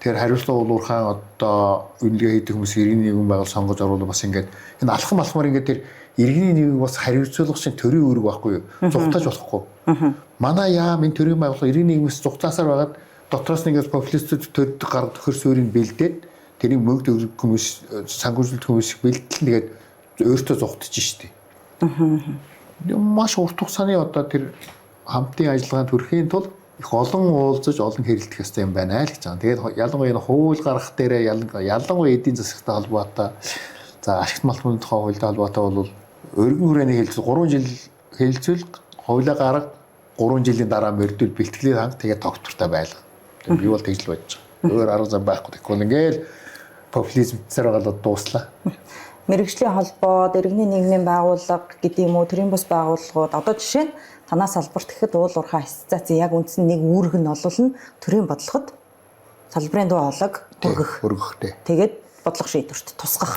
тэр хариуцлага уул уурхайн одоо үнэлгээ хийдэг хүмүүс иргэний нийгэм байгуул сонгож оруулах бас ингээд энэ алхам алхмаар ингээд тэр иргэний нийгмийг бас хариуцуулах чинь төрийн үүрэг байхгүй юу? Зугатаж болохгүй. Манай яам энэ төрийн байгууллага иргэний нийгмээс зугатаасаар байгаад дотроос нэгээс популистууд төрдөг гаргад төхөр суурийг бэлдээд тэрийг мөнгө төгрөг хүмүүс санхүүжилт хүмүүс бэлдэл тэгээд өөртөө зугатж штеп. Маш урт хугацааны одоо тэр хамтын ажиллагаанд хүрэхийн тулд их олон уулзаж олон хэрэлдэх ёстой юм байна л гэж байгаа. Тэгээд ялангуяа энэ хууль гаргах дээрээ ялангуяа эдийн засагтай холбоотой за ашигт малтмын тухай хуультай холбоотой бол өргөн хүрээний хэлцэл 3 жил хэлцэл хуулиа гарга 3 жилийн дараа мөрдөл бэлтгэлийг ханг тэгээд тогтвортой байлга. Тэгээд би бол тэгж л бодож байгаа. Өөр арга зам байхгүй гэхгүй ингээл популизм зэрэг болоод дууслаа. Мэргэжлийн холбоо, иргэний нийгмийн байгууллага гэдэг юм уу, төрийн бас байгууллагууд одоо жишээ нь танаас салбарт гэхэд уул уурхай ассоциац яг үндсэн нэг үүрэг нь олвол төрийн бодлогод салбарын дуу хоолойг өргөхтэй. Тэгээд бодлого шийдвэрт тусгах.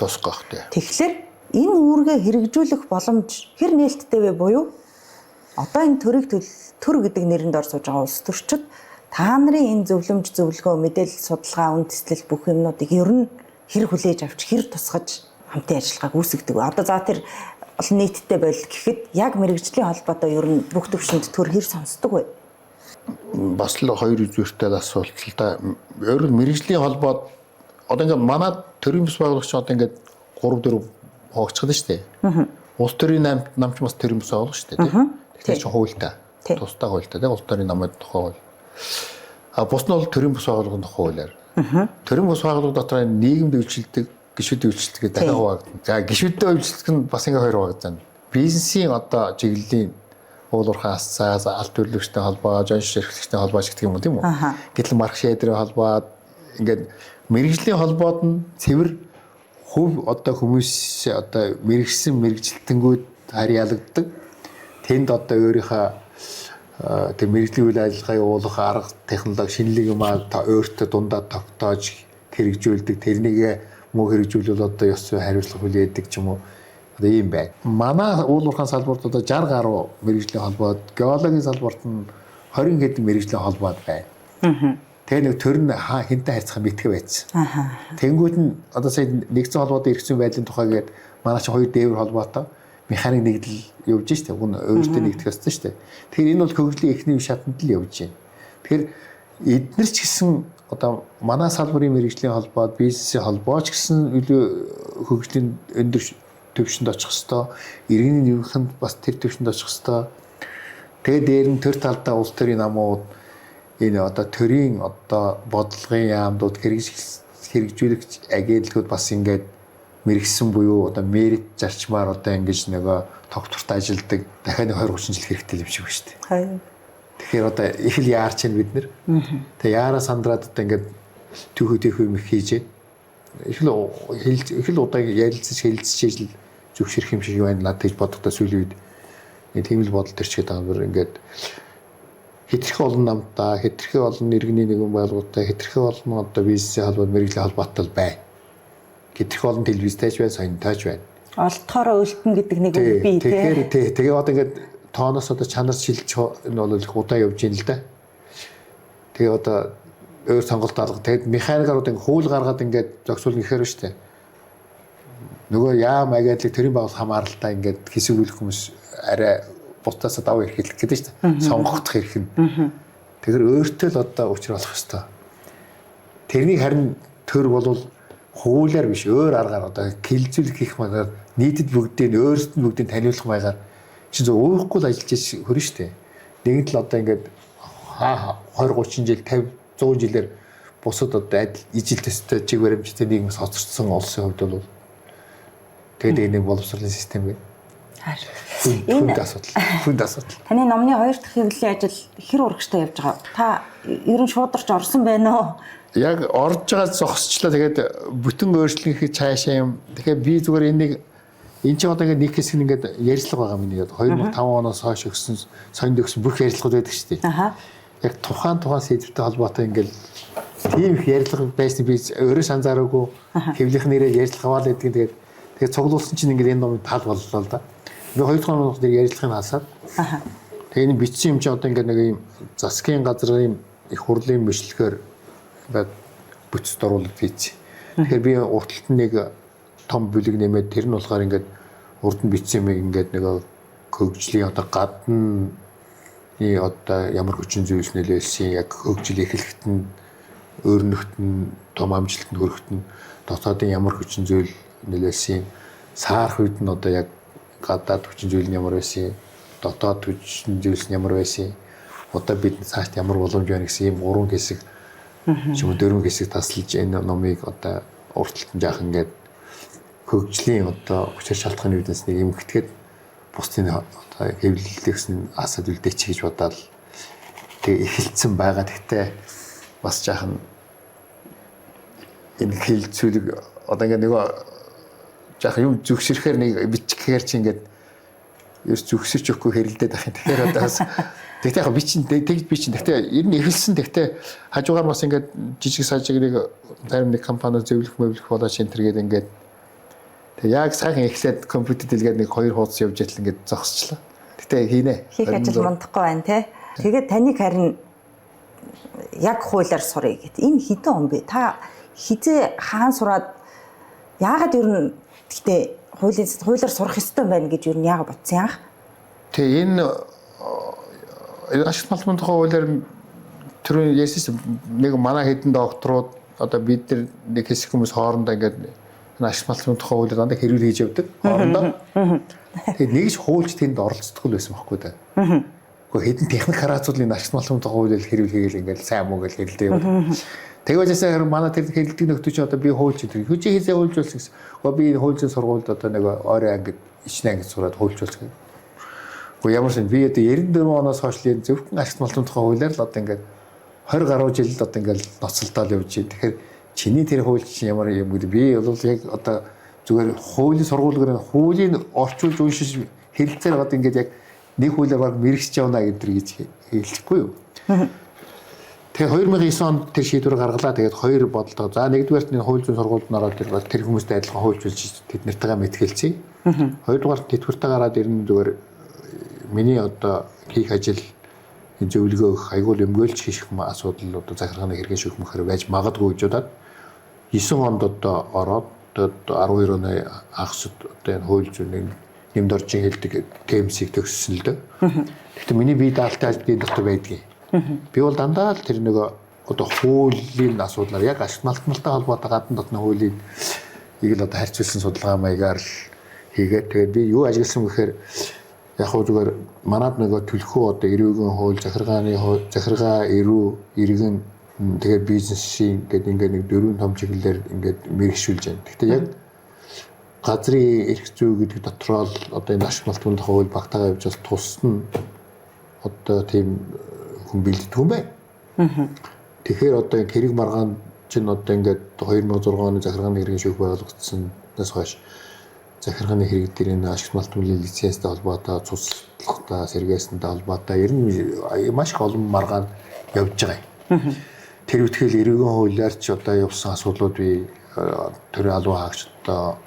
Тэгэхээр энэ үүргээ хэрэгжүүлэх боломж хэр нээлттэй вэ буюу одоо энэ төр гэдэг нэрэнд ор сууж байгаа улс төрчид та нарын энэ зөвлөмж зөвлөгөө мэдээлэл судалгаа үндэслэл бүх юмнуудыг ер нь хэр хүлээж авч хэр тусгаж хамтын ажиллагааг үүсгэдэг. Одоо за тэр олон нийттэй байл гэхэд яг мэргэжлийн холбоотой ер нь бүх төвшөнд төр хэр сонсдог вэ? Бас л хоёр үзүүртэй асуулт л да. Өөр мэргэжлийн холбоод одоо ингээд манай төрийн бас байгуулагч одоо ингээд 3-4 хогцчихлаа шүү дээ. Улс төрийн намч бас төрийн бас байгуулагч шүү дээ. Тэгэхээр чи хуультай. Тустай хуультай тийм улс төрийн намын тухай хууль. Бус нь бол төрийн бас байгуулагын тухай хуулиар. Төрийн бас байгууллага дотор нийгэмд үйлчилдэг, гишүүдэд үйлчилдэг дахин хуваагдана. За гишүүдэд үйлчилдэг нь бас ингээ хоёр хуваагдана. Бизнесийн одоо чиглэлийн уул уурхай ассоциац, алт төлөвлөгчтэй холбоо, жон ширхэгчтэй холбоо гэдэг юм уу тийм үү? Гэтэл марк шейдрийн холбоо ингээд мэргэжлийн холбоод нь цэвэр хөв одоо хүмүүс одоо мэрэгсэн мэрэгжилтэнгүүд харьяалагддаг. Тэнд одоо өөрийнхөө тэр мэргэжлийн үйл ажиллагаа явуулах арга технологи шинэлэг юм өөртөө дундаа тогтоож хэрэгжүүлдэг. Тэрнийг муу хэрэгжүүлвэл одоо ёс зүй хариуцлага хүлээдэг ч юм уу. Одоо ийм байна. Манай уул уурхайн салбарт одоо 60 гаруй мэргэжлийн холбоод, геологийн салбарт нь 20 хэдэн мэргэжлийн холбоод байна. Тэгээ нэг төр нь хинтээ хайцах мэдхэ байсан. Тэнгүүд нь одоо сая нэгдсэн холбоотой эргэцэн байдлын тухайгээд манай чи хоёр дээвэр холбоотой механик нэгдэл явж штэ. Уг нь өөртөө нэгдэх ёстой штэ. Тэгэхээр энэ бол хөгжлийн эхний шатанд л явж байна. Тэгэхээр эдгээр ч гэсэн одоо манай салбарын мэргэжлийн холбоод, бизнесийн холбооч гэсэн хөгжлийн өндөр төвшөнд очих хэвээр, иргэний нийгэмд бас тэр төвшөнд очих хэвээр. Тэгээ дээр нь төр талдаа улс төрийн намууд энэ одоо төрийн одоо бодлогын яамдууд хэрэгжүүлэгч агентлагууд бас ингээд мэрэгсэн буюу одоо мерит зарчмаар одоо ингэж нөгөө тогтвортой ажилдаг дахиад 20-30 жил хэрэгтэй юм шиг байна шүү дээ. Харин. Тэгэхээр одоо их л яарч байна бид нэр. Тэгээ яараа сандраад одоо ингээд түүх юм хийж их л удааг ярилцаж хэлцэж зөвшөрөх юм шиг байна надад гэж бодохдоо сүүлийн үед тийм л бодол төрчгээд байгаа юм ингээд хэтэрхий олон намтаа хэтэрхий олон иргэний нэгэн байгууллагатай хэтэрхий олон одоо бизнесийн холбоод мэрэгжлийн холбоотой байна. Хэтэрхий олон телевизтэй ч байна, соёнтойч байна. Олдохороо өлтөн гэдэг нэг үг бий тий. Тэгээ одоо ингээд тооноос одоо чанар шилж энэ бол их удаа явж ийн л да. Тэгээ одоо өөр сонголт алга. Тэгээд механикаар одоо ингээд хууль гаргаад ингээд зохицуулна гэхээр шүү дээ. Нөгөө яам агаадлыг төрийн байгууллага хамааралтай ингээд хэсэгүүлэх хүмүүс арай бутаасаа даваа ирэх гэдэг шүү дээ. Сонгогдох хэрэг нь. Тэгэхээр өөртөө л одоо учруулах ёстой. Тэрнийг харин төр бол хуулиар биш өөр аргаар одоо хилцүүлэх гэх маягаар нийтэд бүгдийг өөрсдөд нь бүгдийг таниулах маягаар чи зөв уухгүй л ажиллаж хөрнө шүү дээ. Нэгэн тал одоо ингээд 20 30 жил 50 100 жилээр бусад одоо ижил төстэй чиг баримттай нийгэмс хоцорсон улсын хувьд бол тэгээд нэг боловсролын систем гэдэг. Хүнд асуудал. Таны номны 2 дахь хэвлэлийн ажил хэр урагштай явж байгаа? Та ер нь шуударч орсон байна уу? Яг орж байгаа зогсчлаа тэгээд бүтэн өөрчлөлт цаашаа юм. Тэгэхээр би зүгээр энэ чинь одоо ингээд нэг хэсэг нь ингээд ярилцлага байгаа юм ингээд 2005 оноос хойш өгсөн соёнд өгсөн бүх ярилцлагууд байдаг шүү дээ. Яг тухайн сэдвтэй холбоотой ингээд тийм их ярилцлага байсан би өөрөө санзаараагүй хэвлэх нэрээр ярилцлага аваад байдаг. Тэгээд цуглуулсан чинь ингээд энэ номын тал боллоо л да. Би 2 дахь оног дээр ярилцлагыг хасаад. Тэгээд энэ бичсэн юм чинь одоо ингээд нэг юм засгийн газрын их хурлын мэдлэгээр ингээд бүтцд оруулаад хийчих. Тэгэхээр би урталт нэг том бүлэг нэмээд тэр нь болохоор ингээд урд нь бичсэн юм ингээд нэг хөгжлийн одоо гадна одоо ямар хүчин зүйлс нөлөөлсөн яг хөгжил эхлэхэд нь өөрнөхт нь том амжилтанд хүрэхэд нь дотоодын ямар хүчин зүйл нөлөөлсөн саарх үед нь одоо яг гадаад хүчин зүйл нь ямар байсан дотоод хүчин зүйлс нь ямар байсан одоо бид цаашд ямар боломж байна гэсэн ийм 3 хэсэг чим 4 хэсэг таслаж энэ номыг одоо урталтан жаах ингээд хөгжлийн одоо хүчээр шалтгааны үүднээс нэг юм хэтгээд бусдын одоо хэвлэлдэгсэн асаад үлдээч гэж бодоод тэг эхэлсэн байгаа. Гэхдээ бас жаахан энэ хилцүүлэг одоо ингээд нэг жаахан юм зүгшрэхээр нэг бичихээр чи ингээд ерөөс зүгсэрч өгөхгүй хэрэлдээд байх юм. Тэгэхээр одоо бас тэгтээ яг би чинь тэгтээ ер нь эхэлсэн тэгтээ хажуугаар бас ингээд жижиг сажиг нэг зарим нэг компани зөвлөх болоо шинтер гэдэг ингээд тэг яг сайхан эхлээд компьютер дэлгээд нэг 2 хуудас явж яатал ингээд зогсчлаа. Тэгтээ хийнэ. Хийх ажил мундахгүй байна те. Тэгээд таныг харин яг хуулиар сурыг гэт. Энэ хэдэн он бэ? Та хизээ хаан сураад яагаад ер нь тэгтээ хуулиар сурах ёстой байна гэж ер нь яагаад бодсон яах? Тэг энэ ашиг малмын тухай хуулиар түрүү ясээс нэг манай хэдэн докторууд одоо бид нар нэг хэсэг хүмүүс хоорондоо ингээд ашиг малмын тухай хуулиар дандаа хэрүүл хийж явдаг хоорондоо. Тэгээд нэгж хуульч тэнд оролцдог л байсан байхгүй да. Гэхдээ хэдэн техник хараацуулын ашиг малмын тухай хуулиар хэрүүл хийгээл ингээд сайн муу гэж хэлдэг юм. Тэгвэл манай тэр хэлдэг нөхдөж одоо би хуульч гэдэг. Хүчээ хийсээ хуульчулсан гэсэн. Би энэ хуульчийн сургуульд одоо нэг ойрын ангид ичнэ ангид сураад хуульчулсан. Гэхдээ ямар ч би одоо 94 оноос хойш л зөвхөн ашиг малмын тухай хуулиар л одоо ингээд 20 гаруй жил л одоо ингээд ноцолдоод явж байна. Тэгэхээр чиний тэр хуульч чинь ямар юм гэдэг би бол яг одоо зүгээр хуулийн сургуулигаар хуулийн орчуулж уншиж хэлцээр одоо ингээд яг нэг хуулиар баг мэрэгч явна гэдэг гэж хэлчихгүй юу. Тэгээ 2009 онд тэр шийдвэр гаргалаа. Тэгээд 2 бодлоо. За нэгдүгээрт нь хууль зүйн сургуульд нараад тэр хүмүүстэй адилхан хуульчулж тэд нартайгаа мэтгэлцээ. Хоёрдугаарт тэтгэвртэй гараад ирнэ зүгээр миний одоо хийх ажил зөвлөгөө айгуул өмгөөлж хийх асуудал одоо захиргааны хэрэгэн шүүхмээр байж магадгүй гэж удаад 9 онд одоо ороод 12 оны хагасд одоо энэ хууль зүйн нэмд орчин хэлдэг TMC-г төгссөн л дээ. Гэхдээ миний бие даалтын ажлын дотор байдгийг. Би бол дандаа л тэр нөгөө одоо хуулийн асуудлаар яг ашиг малтмалтай холбоотой гадна дотны хуулийн ийг л одоо харьцуулсан судалгаа маягаар л хийгээд тэгээд би юу ажигласан гэхээр яг хөө зүгээр манад нөгөө төлхөө одоо эрүүгийн хууль захиргаа эрүү иргэн Тэгэхээр бизнесийн ингээд нэг дөрвөн том чиглэлээр ингээд мэрэгшүүлж байна. Гэхдээ яг газрын эрх зүй гэдэг дотроо л одоо энэ ашиг малтын тухай хууль багтаагаа явж бол тусна одоо тийм хүн бэлддэг юм байна. Тэгэхээр одоо энэ хэрэг маргаан чинь одоо ингээд 2006 оны захиргааны хэргийн шүүх байгуулагдсанаас хойш захиргааны хэрэг дээр энэ ашиг малтын лицензтэй холбоотой цуцлахтай сэргээсэнтэй холбоотой ер нь маш их олон маргаан явж байгаа юм. Тэр үтгэл эрүүгийн хуулиар ч одоо явсан асуудлууд бий төрийн албан хаагч одоо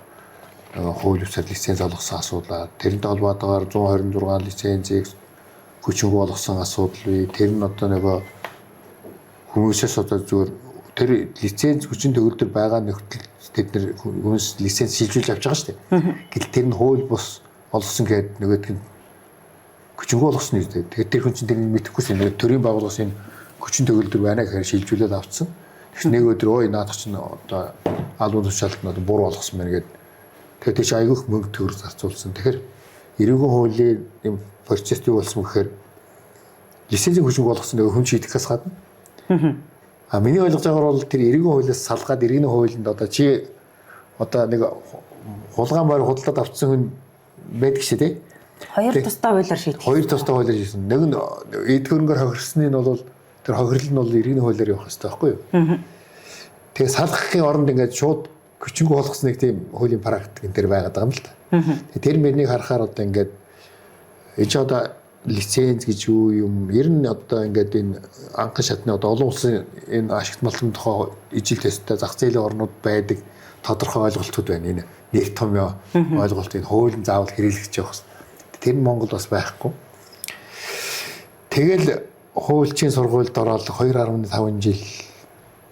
хууль ёсоор лиценз олгосон асуудал. Тэрнтэй холбоотойгоор 126 лицензийг хүчингүй болгосон асуудал бий. Тэр нь одоо нөгөө хүмүүсээс одоо зүгээр тэр лиценз хүчин төгөлдөр байгаа нөхцөл тэд нэр хүмүүс лиценз шилжүүлж авч байгаа шүү дээ. Гэтэл тэр нь хууль бус олгосон гэдэг нөгөөдг нь хүчингүй болгосон юм дээ. Тэгэхээр тэр хүн чинь тэрийг мэдэхгүйсэн нөгөө төрийн байгууллагын хүчин төгөлдөр байна гэхээр шилжүүлээд авцсан. Тэгэхээр нэг өдөр ой наадах чинь одоо албан тушаалт нь одоо буруу болгосон байна гэдэг. Тэгэхээр тийч айгүйх мөнгө төгрөг зарцуулсан. Тэгэхээр эрүүгийн хуулийн юм процесс юу болсон гэхээр лицензийн хүчин болгосон нөгөө хүн шийдэхээс гадна. Миний ойлгож байгаагаар бол тэр эрүүгийн хуулиас салгаад иргэний хуулинд одоо чи одоо нэг хулгай морь худалдаад авцсан хүн байдаг шүү дээ. Хоёр тусдаа хуулиар шийдэх. Хоёр тусдаа хуулиар шийдсэн. Нэг нь эд хөрөнгөөр хохирсны нь бол тэр хохирол нь бол иргэний хуулиар явах хэрэгтэй байхгүй юу? Тэгээ салгахын оронд ингээд шууд хүчингүй болгосныг тийм хуулийн практик энэ төр байгаад байгаа юм л та. Тэр мөрнийг харахаар одоо ингээд эч одоо лиценз гэж юу юм ер нь одоо ингээд энэ анхан шатны одоо олон улсын энэ ашигт малтын тухай ижил төстэй зах зээлийн орнууд байдаг тодорхой ойлголтууд байна. Энэ нэг том ойлголт энэ хуулийн заавал хэрэглэж явах. Тэр нь Монгол бас байхгүй. Тэгэл хуульчийн сургуульд ороод 2.5 жил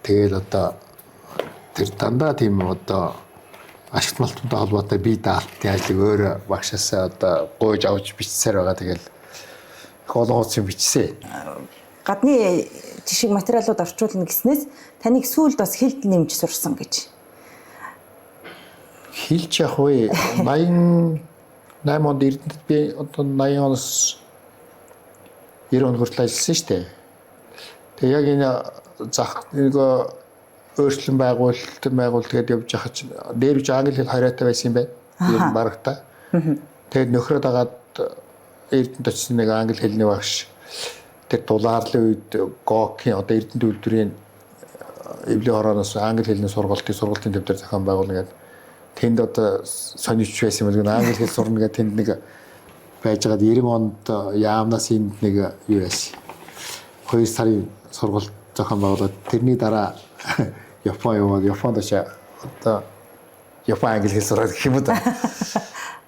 тэгэл одоо тэр дандаа тийм одоо ашигт малттай холбоотой бие даалтын ажлыг өөрөө багшаасаа одоо гойж авч бичсээр байгаа. Тэгэл олон хуудас бичсэн. Гадны жишг материалууд орчуулна гэснээс таныг сүүлд бас хэлд нэмж сурсан гэж. Хэлж явах вэ? 88 онд Эрдэнэт би одоо 80 оноос 90 он хүртэл ажилласан шүү дээ. Тэгээ яг энэ зах нөгөө өөрчлөн байгуулалт явж байгаа чинь дээр үж англи хэл хараатай байсан юм байна. Ер нь барагта. Тэгээд нөхрөө дагаад Эрдэнэт очсон нэг англи хэлний багш тэр дулаарлын үед ГОК-ийн одоо Эрдэнэт үйлдвэрийн эвлэг хорооноос англи хэлний сургалтын төв дээр зохион байгуулна гэдэг. Тэнд одоо сонирч байсан юм байна. Англи хэл сурна гэдэг тэнд нэг байж байгаад 90 онд яамнаас энд нэг юу яасан. 2 сарын сургалт зохион байгуулаад тэрний дараа Японд очоо одоо Япон англи хэл сураад гэх юм уу та.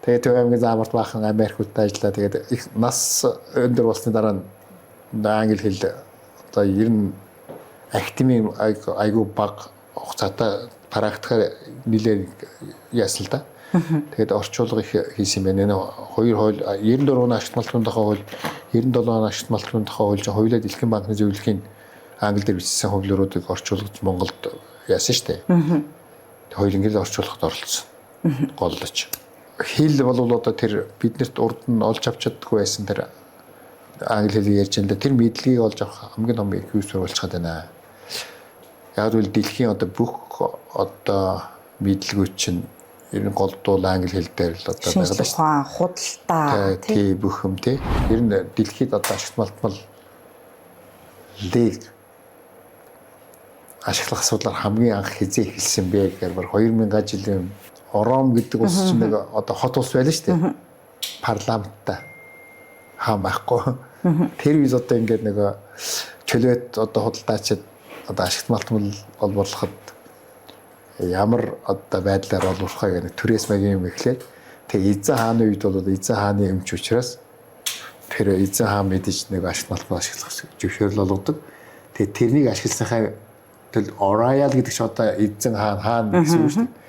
Тэгээд Төв аймгийн заамарт баахан Америк улсад ажиллаа. Тэгээд их нас өндөр болсны дараа англи хэл одоо ер нь активын айгуу баг хугацаатай практикаар нэлээд яасан л да. Тэгээд орчуулга их хийсэн юм байна. Энэ хоёр хууль 94 оны ашигт малтын тухай хууль 97 оны ашигт малтын тухай хууль чинь хоёулаа Дэлхийн банкны зөвлөхийн англи дээр бичсэн хуулиуруудыг орчуулж Монголд яасан шүү дээ. Хоёул ингээд орчуулахад оролцсон. Голлож. Хэл бол одоо тэр биднэрт урд нь олж авч чаддаггүй байсан тэр англи хэлийг ярьж байгаа. Тэр мэдлэгийг олж авах хамгийн том их юус болж байгаа даа. Яг л дэлхийн одоо бүх одоо мэдлэгүүд чинь ер нь голдуул англи хэл дээр л одоо байгаа шүү дээ. Худалдаа тий бүх юм тий. Ер нь дэлхийд одоо ашигт малтмал лиг ашиглах асуудлаар хамгийн анх хизээ эхэлсэн бэ гэхээр баг 2000 жилийн Ором гэдэг улс чинь нэг одоо хот улс байлаа шүү дээ. Парламенттай хаан байхгүй. Тэр үед одоо ингээд нэг чөлөөт одоо худалдаачид одоо ашигт малтмал олборлоход ямар одоо байдлаар олборлохоо гэх нэг төрөөс магийн юм эхлээд тэгээ эзэн хааны үед бол эзэн хааны өмч учраас тэр эзэн хаан мэдээж нэг ашигт малтмал ашиглах зөвшөөрөл олгодог. Тэгээ тэрнийг ашигласанхаа тэл Ораял гэдэг чинь одоо эзэн хаан гэсэн үг шүү дээ.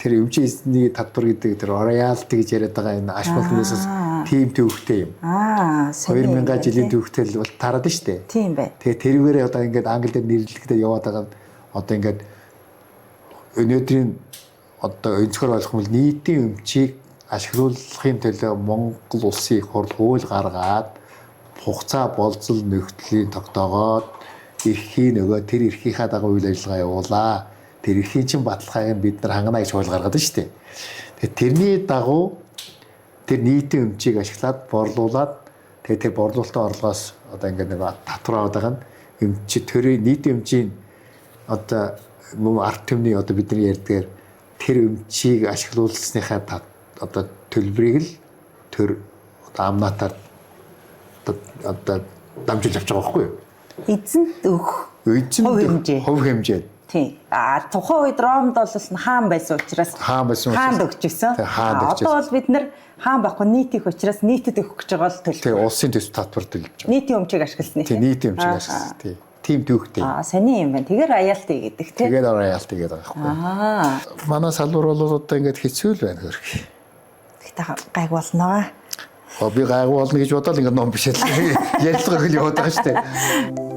Тэр өвчин эзний татвар гэдэг тэр роялти гэж яриад байгаа энэ ашиг малтнаас тим төвхтэй юм. 2000 жилийн төвхтэй л бол тараад нь штэ. Тийм бай. Тэгээ тэрүүгээр одоо ингээд англи дээр нэрлэлтэд яваад байгаа одоо ингээд өнөөдрийн одоо өнцгөр ойлгох юм бол нийтийн өмчийг ашиглуулахын төлөө Монгол улсын их хурл хууль гаргаад хугацаа болцол нөхцөлийн тогтоогоод эрхийг нөгөө тэр эрхийнхаа дагуу үйл ажиллагаа явуулаа. Тэр эрхийн чинь баталгааг нь бид нар хангана гэж хууль гаргаад байна шүү дээ. Тэгэхээр тэрний дагуу тэр нийтийн өмчийг ашиглаад борлуулад тэгээ тэр борлуулалтын орлогоос одоо ингээд нэг татвар аваад байгаа нь өмч төрийн нийтийн өмчийн одоо мөн арт түмний одоо бидний ярьдгаар тэр өмчийг ашиглуулсныхаа одоо төлбөрийг л төр одоо амнатаар одоо дамжуулж авч байгаа байхгүй юу? Эзэнт өгөх хувь хэмжээ. Тийм. Тухайн үед Ромд бол хаан байсан учраас хаанд өгч гисэн. Одоо бол бид нар хаан байхгүй нийт их учраас нийтэд өгөх гэж байгаа л төлөв. Тийм, улсын төсөв татвар төлж байгаа. Нийтийн өмчийг ашигласан тийм. Нийтийн өмчийг ашигласан. Тийм. Тим төвхтэй. Сони юм байна. Тэгэхээр роялти гэдэг тийм. Тэгээд роялти гэдэг байгаа байхгүй. Манай салбар бол одоо ингээд хэцүү л байна хөрх. Гэтэ гайг болно. Би гайг болно гэж бодоод ингээд ном бишэл ярилцлага хөл яваад байгаа шүү дээ.